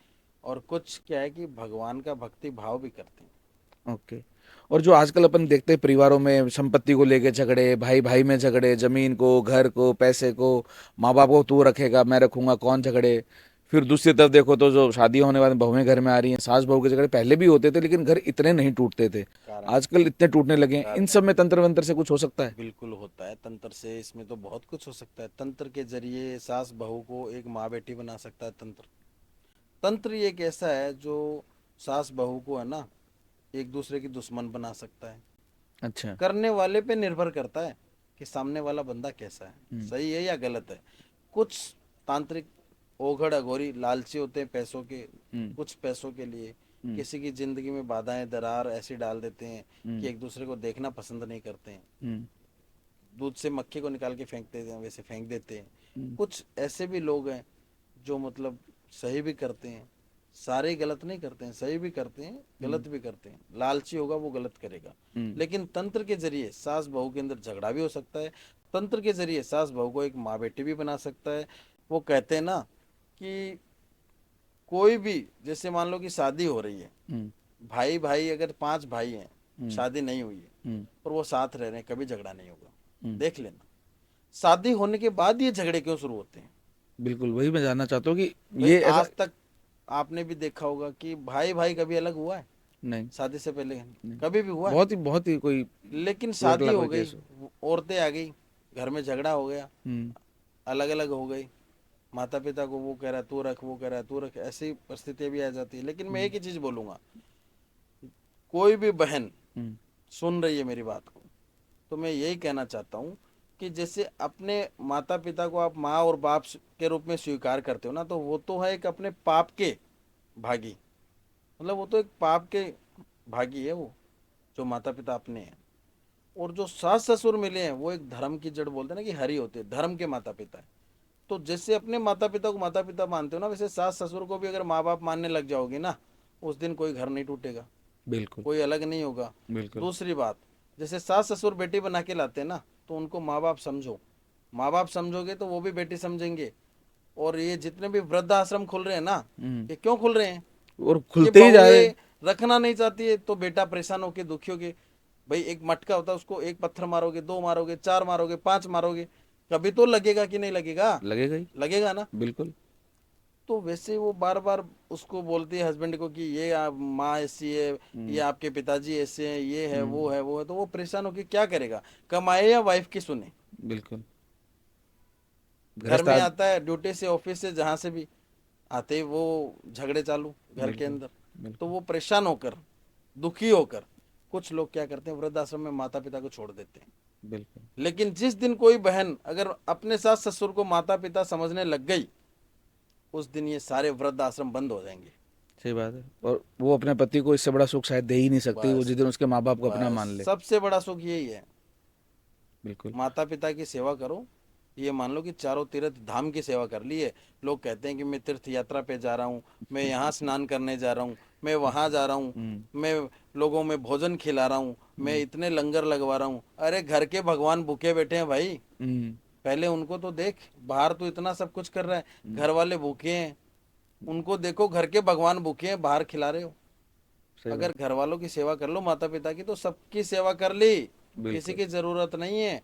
और कुछ क्या है कि भगवान का भक्ति भाव भी करते हैं। ओके। और जो आजकल अपन देखते हैं परिवारों में संपत्ति को लेके झगड़े, भाई भाई में झगड़े, जमीन को, घर को, पैसे को, माँ बाप को तू रखेगा मैं रखूंगा, कौन झगड़े। फिर दूसरी तरफ देखो तो जो शादी होने वाली बहुएं घर में आ रही हैं, सास बहू के झगड़े पहले भी होते थे, लेकिन घर इतने नहीं टूटते थे। कारण है, आजकल इतने टूटने लगे हैं। इन कारण है। सब में तंत्र वंत्र से कुछ हो सकता है? बिल्कुल होता है, तंत्र से इसमें तो बहुत कुछ हो सकता है। तंत्र के जरिए सास बहू को एक माँ बेटी बना सकता है तंत्र। तंत्र ये एक ऐसा है जो सास बहू को है ना, एक दूसरे की दुश्मन बना सकता है। अच्छा, करने वाले पे निर्भर करता है कि सामने वाला बंदा कैसा है, हम्म, सही है या गलत है। कुछ तांत्रिक ओघड़ अघोरी लालची होते हैं पैसों के, हम्म, कुछ पैसों के लिए हम्म, किसी की जिंदगी में बाधाएं दरार ऐसी डाल देते हैं कि हम्म, एक दूसरे को देखना पसंद नहीं करते हैं। हम्म, दूध से मक्खी को निकाल के फेंकते हैं, वैसे फेंक देते हैं। हम्म, कुछ ऐसे भी लोग हैं जो मतलब सही भी करते हैं, सारे गलत नहीं करते हैं, सही भी करते हैं, गलत भी करते हैं। लालची होगा वो गलत करेगा। लेकिन तंत्र के जरिए सास बहू के अंदर झगड़ा भी हो सकता है। तंत्र के जरिए सास बहू को एक माँ बेटी भी बना सकता है। वो कहते हैं ना कि कोई भी, जैसे मान लो कि शादी हो रही है, भाई भाई अगर 5 भाई हैं, शादी नहीं हुई है और वो साथ रह रहे हैं, कभी झगड़ा नहीं होगा। देख लेना, शादी होने के बाद ये झगड़े क्यों शुरू होते हैं। बिल्कुल वही मैं जानना चाहता हूँ कि भाई ये ऐसा आज तक आपने भी देखा होगा कि भाई भाई कभी अलग हुआ है नहीं, शादी से पहले? कभी भी हुआ है? बहुत ही कोई लेकिन शादी कोटला हो कोई गई, केस हो। औरतें आ गई, घर में झगड़ा हो गया, हम्म अलग अलग हो गई, माता पिता को वो कह रहा है तू रख, वो कह रहा है तू रख, ऐसी परिस्थितियां भी आ जाती है। लेकिन मैं एक ही चीज बोलूंगा, कोई भी बहन हम्म सुन रही है मेरी बात को, तो मैं यही कहना चाहता हूँ कि जैसे अपने माता पिता को आप माँ और बाप के रूप में स्वीकार करते हो ना, तो वो तो है एक अपने पाप के भागी, मतलब वो तो एक पाप के भागी है वो, जो माता पिता अपने हैं। और जो सास ससुर मिले हैं वो एक धर्म की जड़, बोलते हैं ना कि हरि होते हैं, धर्म के माता पिता है। तो जैसे अपने माता पिता को माता पिता मानते हो ना, वैसे सास ससुर को भी अगर माँ बाप मानने लग जाओगे ना, उस दिन कोई घर नहीं टूटेगा, बिल्कुल कोई अलग नहीं होगा। बिल्कुल दूसरी बात, जैसे सास ससुर बेटी बना के लाते हैं ना, तो उनको माँ बाप समझो, माँ बाप समझोगे तो वो भी बेटी समझेंगे। और ये जितने भी वृद्ध आश्रम खुल रहे हैं ना, ये क्यों खुल रहे हैं? और कि खुलते ही जा रहे बहुएं रखना नहीं चाहती है, तो बेटा परेशान होके दुखी होके, भाई एक मटका होता है, उसको एक पत्थर मारोगे, 2 मारोगे, 4 मारोगे, 5 मारोगे, कभी तो लगेगा कि नहीं लगेगा? लगेगा ही लगेगा ना। बिल्कुल तो वैसे वो बार बार उसको बोलती है हस्बैंड को कि ये आप माँ ऐसी है, ये आपके पिताजी ऐसे हैं, ये है वो है वो है, तो वो परेशान होकर क्या करेगा? कमाए या वाइफ की सुने? बिल्कुल घर गृहस्थ में आता है ड्यूटी से, ऑफिस से, जहां से भी आते ही वो झगड़े चालू घर के बिल्कुल अंदर। तो बिल्कुल वो परेशान होकर, दुखी होकर, कुछ लोग क्या करते हैं, वृद्धाश्रम में माता पिता को छोड़ देते हैं। बिल्कुल लेकिन जिस दिन कोई बहन अगर अपने सास ससुर को माता पिता समझने लग गई, उस दिन ये सारे वृद्ध आश्रम बंद हो जाएंगे। सही बात है। और वो अपने पति को इससे बड़ा सुख शायद दे ही नहीं सकती, वो बस जिस दिन उसके माँ बाप को अपना बस मान ले। सबसे बड़ा सुख यही है। बिल्कुल माता पिता की सेवा करो, ये मान लो कि चारों तीर्थ धाम की सेवा कर ली है। लोग कहते हैं कि मैं तीर्थ यात्रा पे जा रहा हूँ, मैं यहाँ स्नान करने जा रहा हूँ, मैं वहाँ जा रहा हूँ, मैं लोगों में भोजन खिला रहा हूँ, मैं इतने लंगर लगवा रहा हूँ। अरे घर के भगवान भूखे बैठे हैं भाई, हम्म पहले उनको तो देख। बाहर तो इतना सब कुछ कर रहा है, घर वाले भूखे हैं, उनको देखो। घर के भगवान भूखे हैं, बाहर खिला रहे हो। सही अगर बात घर वालों की सेवा कर लो, माता पिता की, तो सबकी सेवा कर ली, किसी बिल्कुल। की जरूरत नहीं है।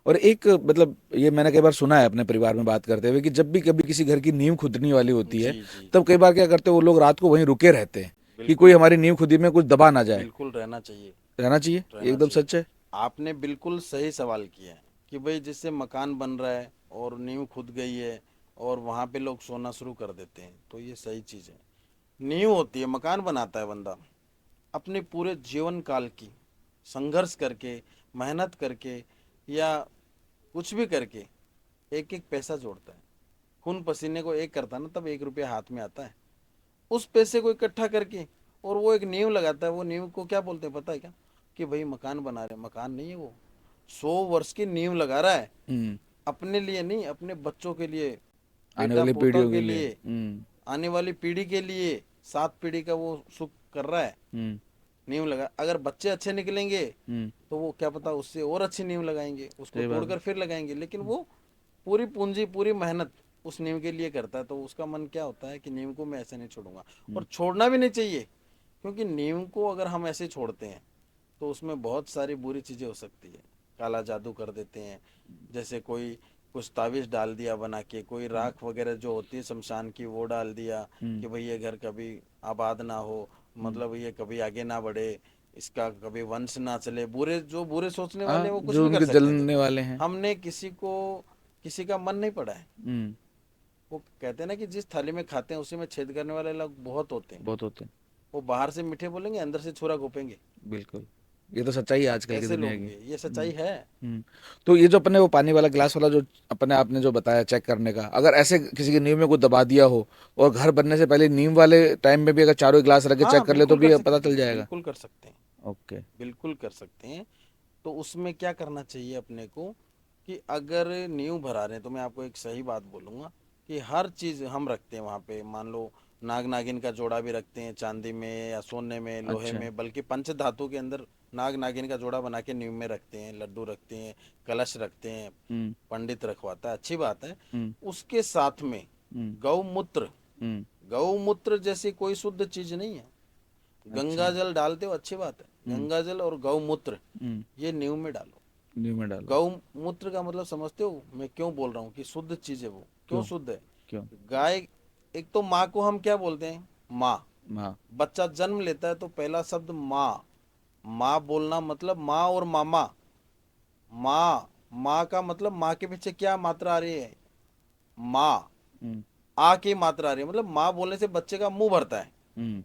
और एक मतलब ये मैंने कई बार सुना है अपने परिवार में बात करते हुए कि जब भी कभी किसी घर की नींव खुदनी वाली होती है, जी जी तब कई बार क्या करते हैं वो लोग रात को वहीं रुके रहते हैं कि कोई बिल्कुल, हमारी नींव खुदी में कुछ दबा ना जाए। बिल्कुल रहना चाहिए, रहना चाहिए, रहना एकदम चाहिए। सच है। आपने बिल्कुल सही सवाल किया है कि भाई जिससे मकान बन रहा है और नींव खुद गई है और वहां पे लोग सोना शुरू कर देते हैं, तो ये सही चीज है। नींव होती है, मकान बनाता है बंदा अपने पूरे जीवन काल की, संघर्ष करके, मेहनत करके, या कुछ भी करके एक एक पैसा जोड़ता है। खून पसीने को एक करता है ना, तब 1 रुपया हाथ में आता है। उस पैसे को इकट्ठा करके और वो एक नींव लगाता है। वो नींव को क्या बोलते हैं पता है क्या? कि भाई मकान बना रहे, मकान नहीं है वो, 100 वर्ष की नींव लगा रहा है। हम्म अपने लिए नहीं, अपने बच्चों के लिए, आने बेटा वाली पोता पीढ़ियों के के लिए। लिए, आने वाली पीढ़ी के लिए, 7 पीढ़ी का वो सुख कर रहा है। हम्म नींव लगा, अगर बच्चे अच्छे निकलेंगे हम्म तो वो क्या पता उससे और अच्छी नींव लगाएंगे, उसको सही बात है। तोड़कर फिर लगाएंगे। लेकिन वो पूरी पूंजी, पूरी मेहनत उस नींव के लिए करता है। तो उसका मन क्या होता है कि नींव को मैं ऐसे नहीं छोड़ूंगा, और छोड़ना भी नहीं चाहिए। क्योंकि नींव को अगर हम ऐसे छोड़ते हैं तो उसमें बहुत सारी बुरी चीजें हो सकती है। काला जादू कर देते हैं, जैसे कोई कुछ तावीज डाल दिया बना के, कोई राख वगैरह जो होती है शमशान की वो डाल दिया कि भाई ये घर कभी आबाद ना हो, मतलब ये कभी आगे ना बढ़े, इसका कभी वंश ना चले। बुरे, जो बुरे सोचने वाले हाँ, हैं वो कुछ जो भी कर उनके सकते हैं। जलने देखो, वाले हैं। हमने किसी को, किसी का मन नहीं पड़ा है। हम्म वो कहते हैं ना कि जिस थाली में खाते हैं उसी में छेद करने वाले लोग बहुत होते हैं। बहुत होते हैं। वो बाहर से मीठे बोलेंगे, अंदर से छुरा घोपेंगे। बिल्कुल, ये तो सच्चाई है आजकल की ऐसे दुनिया लोग की। हैं, ये सच्चाई है। तो ये जो अपने वो पानी वाला गिलास वाला जो अपने आपने जो बताया चेक करने का, अगर ऐसे किसी की नींव में कुछ दबा दिया हो और घर बनने से पहले नींव वाले टाइम में भी अगर चारों गिलास रख के चेक हाँ कर ले तो बिल्कुल कर भी पता सकते चल हैं, जाएगा। बिल्कुल कर सकते हैं, ओके। बिल्कुल कर सकते हैं। तो उसमें क्या करना चाहिए अपने को, कि अगर नींव भरा रहे हैं, तो मैं आपको एक सही बात बोलूंगा कि हर चीज हम रखते हैं वहाँ पे। मान लो नाग नागिन का जोड़ा भी रखते हैं, चांदी में या सोने में, लोहे अच्छा। में, बल्कि पंच धातु के अंदर नाग नागिन का जोड़ा बना के नींव में रखते हैं, लड्डू रखते हैं, कलश रखते हैं, हम्म। पंडित रखवाता है, अच्छी बात है। हम्म। उसके साथ में हम्म। गौमूत्र, हम्म। गौमूत्र जैसी कोई शुद्ध चीज नहीं है। अच्छा। गंगा जल डालते हो, अच्छी बात है, हम्म। गंगा जल और गौमूत्र हम्म। ये नींव में डालो। नींव में डालो। गौमूत्र का मतलब समझते हो मैं क्यों बोल रहा हूँ कि शुद्ध चीज है वो, क्यों क्यों? शुद्ध है? क्यों? गाय, एक तो माँ को हम क्या बोलते हैं, माँ। हाँ। बच्चा जन्म लेता है तो पहला शब्द माँ, माँ बोलना मतलब माँ और मामा। माँ, माँ का मतलब माँ के पीछे क्या मात्रा आ रही है, माँ। हम्म। आ की मात्रा आ रही है, मतलब माँ बोलने से बच्चे का मुंह भरता है। हम्म।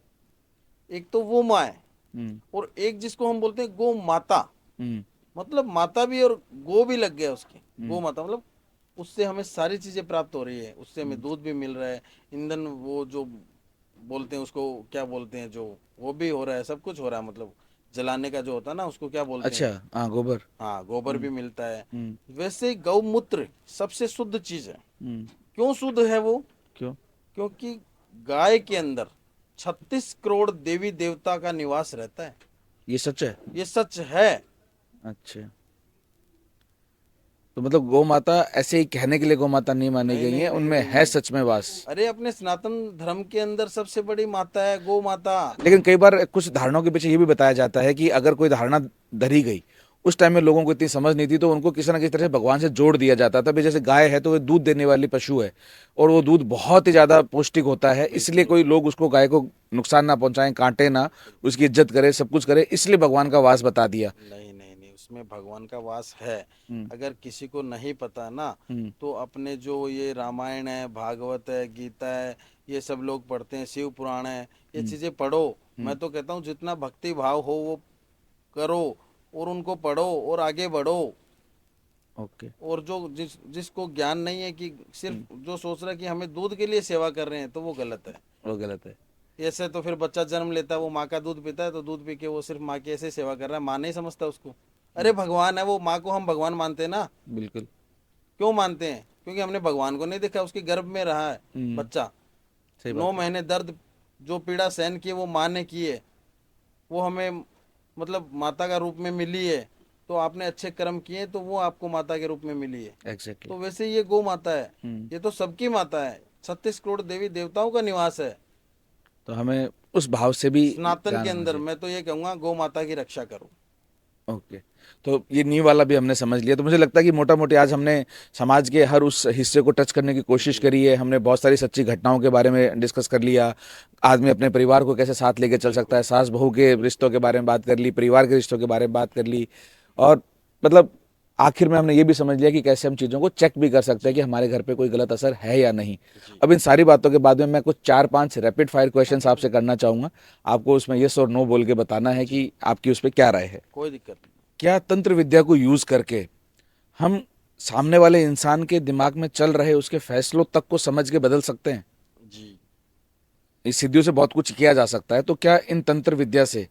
एक तो वो माँ है, हम्म। और एक जिसको हम बोलते हैं गो माता, हम्म। मतलब माता भी और गो भी लग गया उसकी, गो हम्म। माता मतलब उससे हमें सारी चीजें प्राप्त हो रही है, उससे हमें हम्म। दूध भी मिल रहा है, ईंधन वो जो बोलते हैं उसको क्या बोलते हैं, जो वो भी हो रहा है, सब कुछ हो रहा है, मतलब जलाने का जो होता है ना उसको क्या बोलते अच्छा। हैं। हाँ, गोबर। हाँ, गोबर हम्म। भी मिलता है। हम्म। वैसे ही गौमूत्र सबसे शुद्ध चीज है। हम्म। क्यों शुद्ध है वो? क्यों? क्योंकि गाय के अंदर 36 करोड़ देवी देवता का निवास रहता है, ये सच है? ये सच है। अच्छा। तो मतलब गौ माता ऐसे ही कहने के लिए गौ माता नहीं मानी नहीं गई नहीं है, नहीं उनमें नहीं है नहीं, सच में वास। अरे अपने सनातन धर्म के अंदर सबसे बड़ी माता है गौ माता। लेकिन कई बार कुछ धारणाओं के पीछे ये भी बताया जाता है कि अगर कोई धारणा धरी गई, उस टाइम में लोगों को इतनी समझ नहीं थी, तो उनको किसी ना किसी तरह से भगवान से जोड़ दिया जाता था। भाई जैसे गाय है तो वो दूध देने वाली पशु है, और वो दूध बहुत ही ज्यादा पौष्टिक होता है, इसलिए बिल्कुल कोई लोग उसको, गाय को नुकसान ना पहुंचाएं, काटे ना, बिल्कुल। उसकी इज्जत करे, सब कुछ करे, इसलिए भगवान का वास बता दिया। नहीं नहीं नहीं, उसमें भगवान का वास है। हम्म। अगर किसी को नहीं पता ना, हम्म। तो अपने जो ये रामायण है, भागवत है, गीता है, ये सब लोग पढ़ते हैं, शिव पुराण है, ये हम्म। चीजें पढ़ो। हम्म। मैं तो कहता हूँ जितना भक्ति भाव हो वो करो, और उनको पढ़ो और आगे बढ़ो। ओके। और जो जिसको ज्ञान नहीं है, कि सिर्फ जो सोच रहा है कि हमें दूध के लिए सेवा कर रहे हैं, तो वो गलत है। वो गलत है। ऐसे तो फिर बच्चा जन्म लेता है, वो माँ का दूध पीता है, तो दूध पी के वो सिर्फ माँ की ऐसे सेवा कर रहा है, माँ नहीं समझता उसको। अरे भगवान है वो, माँ को हम भगवान मानते हैं ना। बिल्कुल। क्यों मानते हैं? क्योंकि हमने भगवान को नहीं देखा, उसके गर्भ में रहा है हम्म। बच्चा। सही नौ बात है। महीने दर्द, जो पीड़ा सहन की है वो माँ ने की है, वो हमें मतलब माता का रूप में मिली है। तो आपने अच्छे कर्म किए तो वो आपको माता के रूप में मिली है। एग्जैक्टली। तो वैसे ही ये गौ माता है, हम्म। ये तो सबकी माता है, 36 करोड़ देवी देवताओं का निवास है। तो हमें उस भाव से भी सनातन के ध्यान रखना अंदर चाहिए। मैं तो ये कहूंगा गौ माता की रक्षा करो। ओके। तो ये नींव वाला भी हमने समझ लिया। तो मुझे लगता है कि मोटा मोटी आज हमने समाज के हर उस हिस्से को टच करने की कोशिश जी करी है। हमने बहुत सारी सच्ची घटनाओं के बारे में डिस्कस कर लिया। आदमी अपने परिवार को कैसे साथ लेके चल सकता बिल्कुल। है, सास बहू के रिश्तों के बारे में बात कर ली, परिवार के रिश्तों के बारे में बात कर ली, और मतलब आखिर में हमने ये भी समझ लिया कि कैसे हम चीज़ों को चेक भी कर सकते हैं कि जी हमारे घर पे कोई गलत असर है या नहीं। जी। अब इन सारी बातों के बाद में मैं कुछ 4-5 रैपिड फायर क्वेश्चंस आपसे करना चाहूँगा। आपको उसमें यस और नो बोल के बताना है जी, कि आपकी उस पर क्या राय है। कोई दिक्कत नहीं। क्या तंत्र विद्या को यूज करके हम सामने वाले इंसान के दिमाग में चल रहे उसके फैसलों तक को समझ के बदल सकते हैं? जी। इस सिद्धियों से बहुत कुछ किया जा सकता है, तो क्या इन तंत्र विद्या से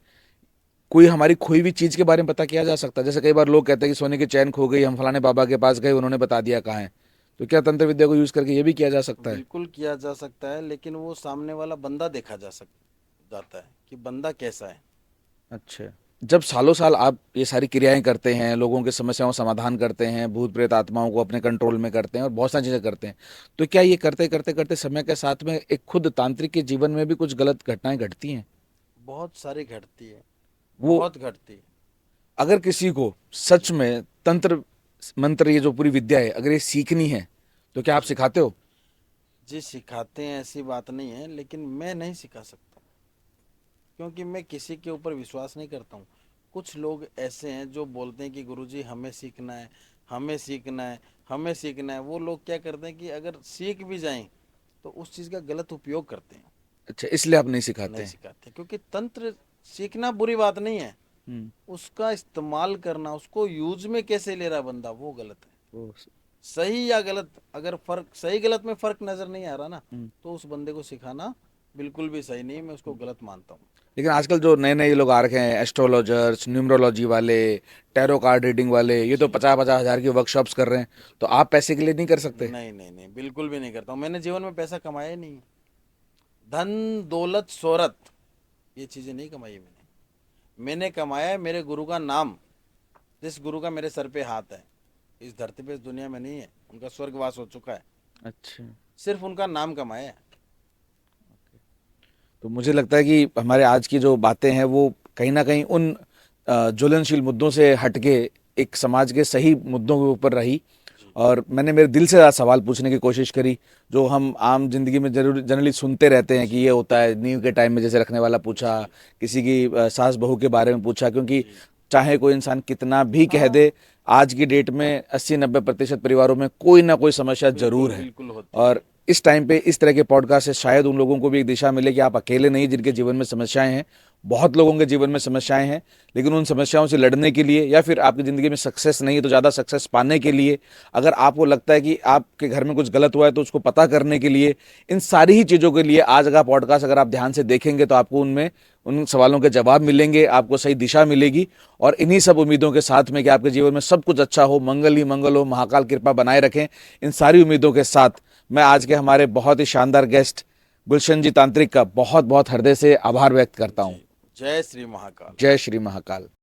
कोई हमारी खोई हुई चीज के बारे में पता किया जा सकता है? जैसे कई बार लोग कहते हैं कि सोने की चैन खो गई, हम फलाने बाबा के पास गए, उन्होंने बता दिया कहाँ है। तो क्या तंत्र विद्या को यूज करके ये भी किया जा सकता है? बिल्कुल किया जा सकता है, लेकिन वो सामने वाला बंदा देखा जाता है कि बंदा कैसा है। अच्छा। जब सालों साल आप ये सारी क्रियाएं करते हैं, लोगों की समस्याओं का समाधान करते हैं, भूत प्रेत आत्माओं को अपने कंट्रोल में करते हैं और बहुत सारी चीजें करते हैं, तो क्या ये करते करते करते समय के साथ में एक खुद तांत्रिक के जीवन में भी कुछ गलत घटनाएं घटती हैं? बहुत सारी घटती है, वो, बहुत घटती है। अगर किसी को सच जी में तंत्र मंत्र, ये जो पूरी विद्या है, अगर ये सीखनी है, तो क्या आप जी। सिखाते हो? जी सिखाते हैं, ऐसी बात नहीं है, लेकिन मैं नहीं सिखा सकता, क्योंकि मैं किसी के ऊपर विश्वास नहीं करता हूँ। कुछ लोग ऐसे हैं जो बोलते हैं कि गुरुजी हमें सीखना है, हमें सीखना है, हमें सीखना है। वो लोग क्या करते हैं कि अगर सीख भी जाएं तो उस चीज़ का गलत उपयोग करते हैं, अच्छा, इसलिए आप नहीं सिखाते नहीं हैं? सिखाते। क्योंकि तंत्र सीखना बुरी बात नहीं है, हम्म। उसका इस्तेमाल करना, उसको यूज में कैसे ले रहा बंदा, वो गलत है। वो। सही या गलत, अगर फर्क, सही गलत में फर्क नजर नहीं आ रहा ना, हम्म। तो उस बंदे को सिखाना बिल्कुल भी सही नहीं, मैं उसको गलत मानता हूँ। लेकिन आजकल जो नए नए लोग आ रखे हैं, एस्ट्रोलॉजर्स, न्यूमरोलॉजी वाले, टैरो कार्ड रीडिंग वाले, ये तो जी। 50-50 हज़ार की वर्कशॉप्स कर रहे हैं। तो आप पैसे के लिए नहीं कर सकते? नहीं नहीं नहीं, बिल्कुल भी नहीं करता हूँ, मैंने जीवन में पैसा कमाया ही नहीं है। धन दौलत शोहरत ये चीज़ें नहीं कमाई है मैंने कमाया है मेरे गुरु का नाम। जिस गुरु का मेरे सर पे हाथ है, इस धरती पे इस दुनिया में नहीं है, उनका स्वर्गवास हो चुका है, अच्छा। सिर्फ उनका नाम कमाया है। तो मुझे लगता है कि हमारे आज की जो बातें हैं वो कहीं ना कहीं उन ज्वलनशील मुद्दों से हटके एक समाज के सही मुद्दों के ऊपर रही। और मैंने मेरे दिल से आज सवाल पूछने की कोशिश करी जो हम आम जिंदगी में जरूर जनरली सुनते रहते हैं कि ये होता है। नींव के टाइम में जैसे रखने वाला पूछा, किसी की सास बहू के बारे में पूछा, क्योंकि चाहे कोई इंसान कितना भी कह दे, आज की डेट में 80-90% परिवारों में कोई ना कोई समस्या जरूर है। बिल्कुल होती है। और इस टाइम पे इस तरह के पॉडकास्ट से शायद उन लोगों को भी एक दिशा मिले कि आप अकेले नहीं जिनके जीवन में समस्याएं हैं। बहुत लोगों के जीवन में समस्याएं हैं, लेकिन उन समस्याओं से लड़ने के लिए या फिर आपकी ज़िंदगी में सक्सेस नहीं है तो ज़्यादा सक्सेस पाने के लिए, अगर आपको लगता है कि आपके घर में कुछ गलत हुआ है तो उसको पता करने के लिए, इन सारी ही चीज़ों के लिए आज का पॉडकास्ट अगर आप ध्यान से देखेंगे तो आपको उनमें उन सवालों के जवाब मिलेंगे, आपको सही दिशा मिलेगी। और इन्हीं सब उम्मीदों के साथ में कि आपके जीवन में सब कुछ अच्छा हो, मंगल ही मंगल हो, महाकाल कृपा बनाए रखें, इन सारी उम्मीदों के साथ मैं आज के हमारे बहुत ही शानदार गेस्ट गुलशन जी तांत्रिक का बहुत बहुत हृदय से आभार व्यक्त करता हूँ। जय श्री महाकाल। जय श्री महाकाल।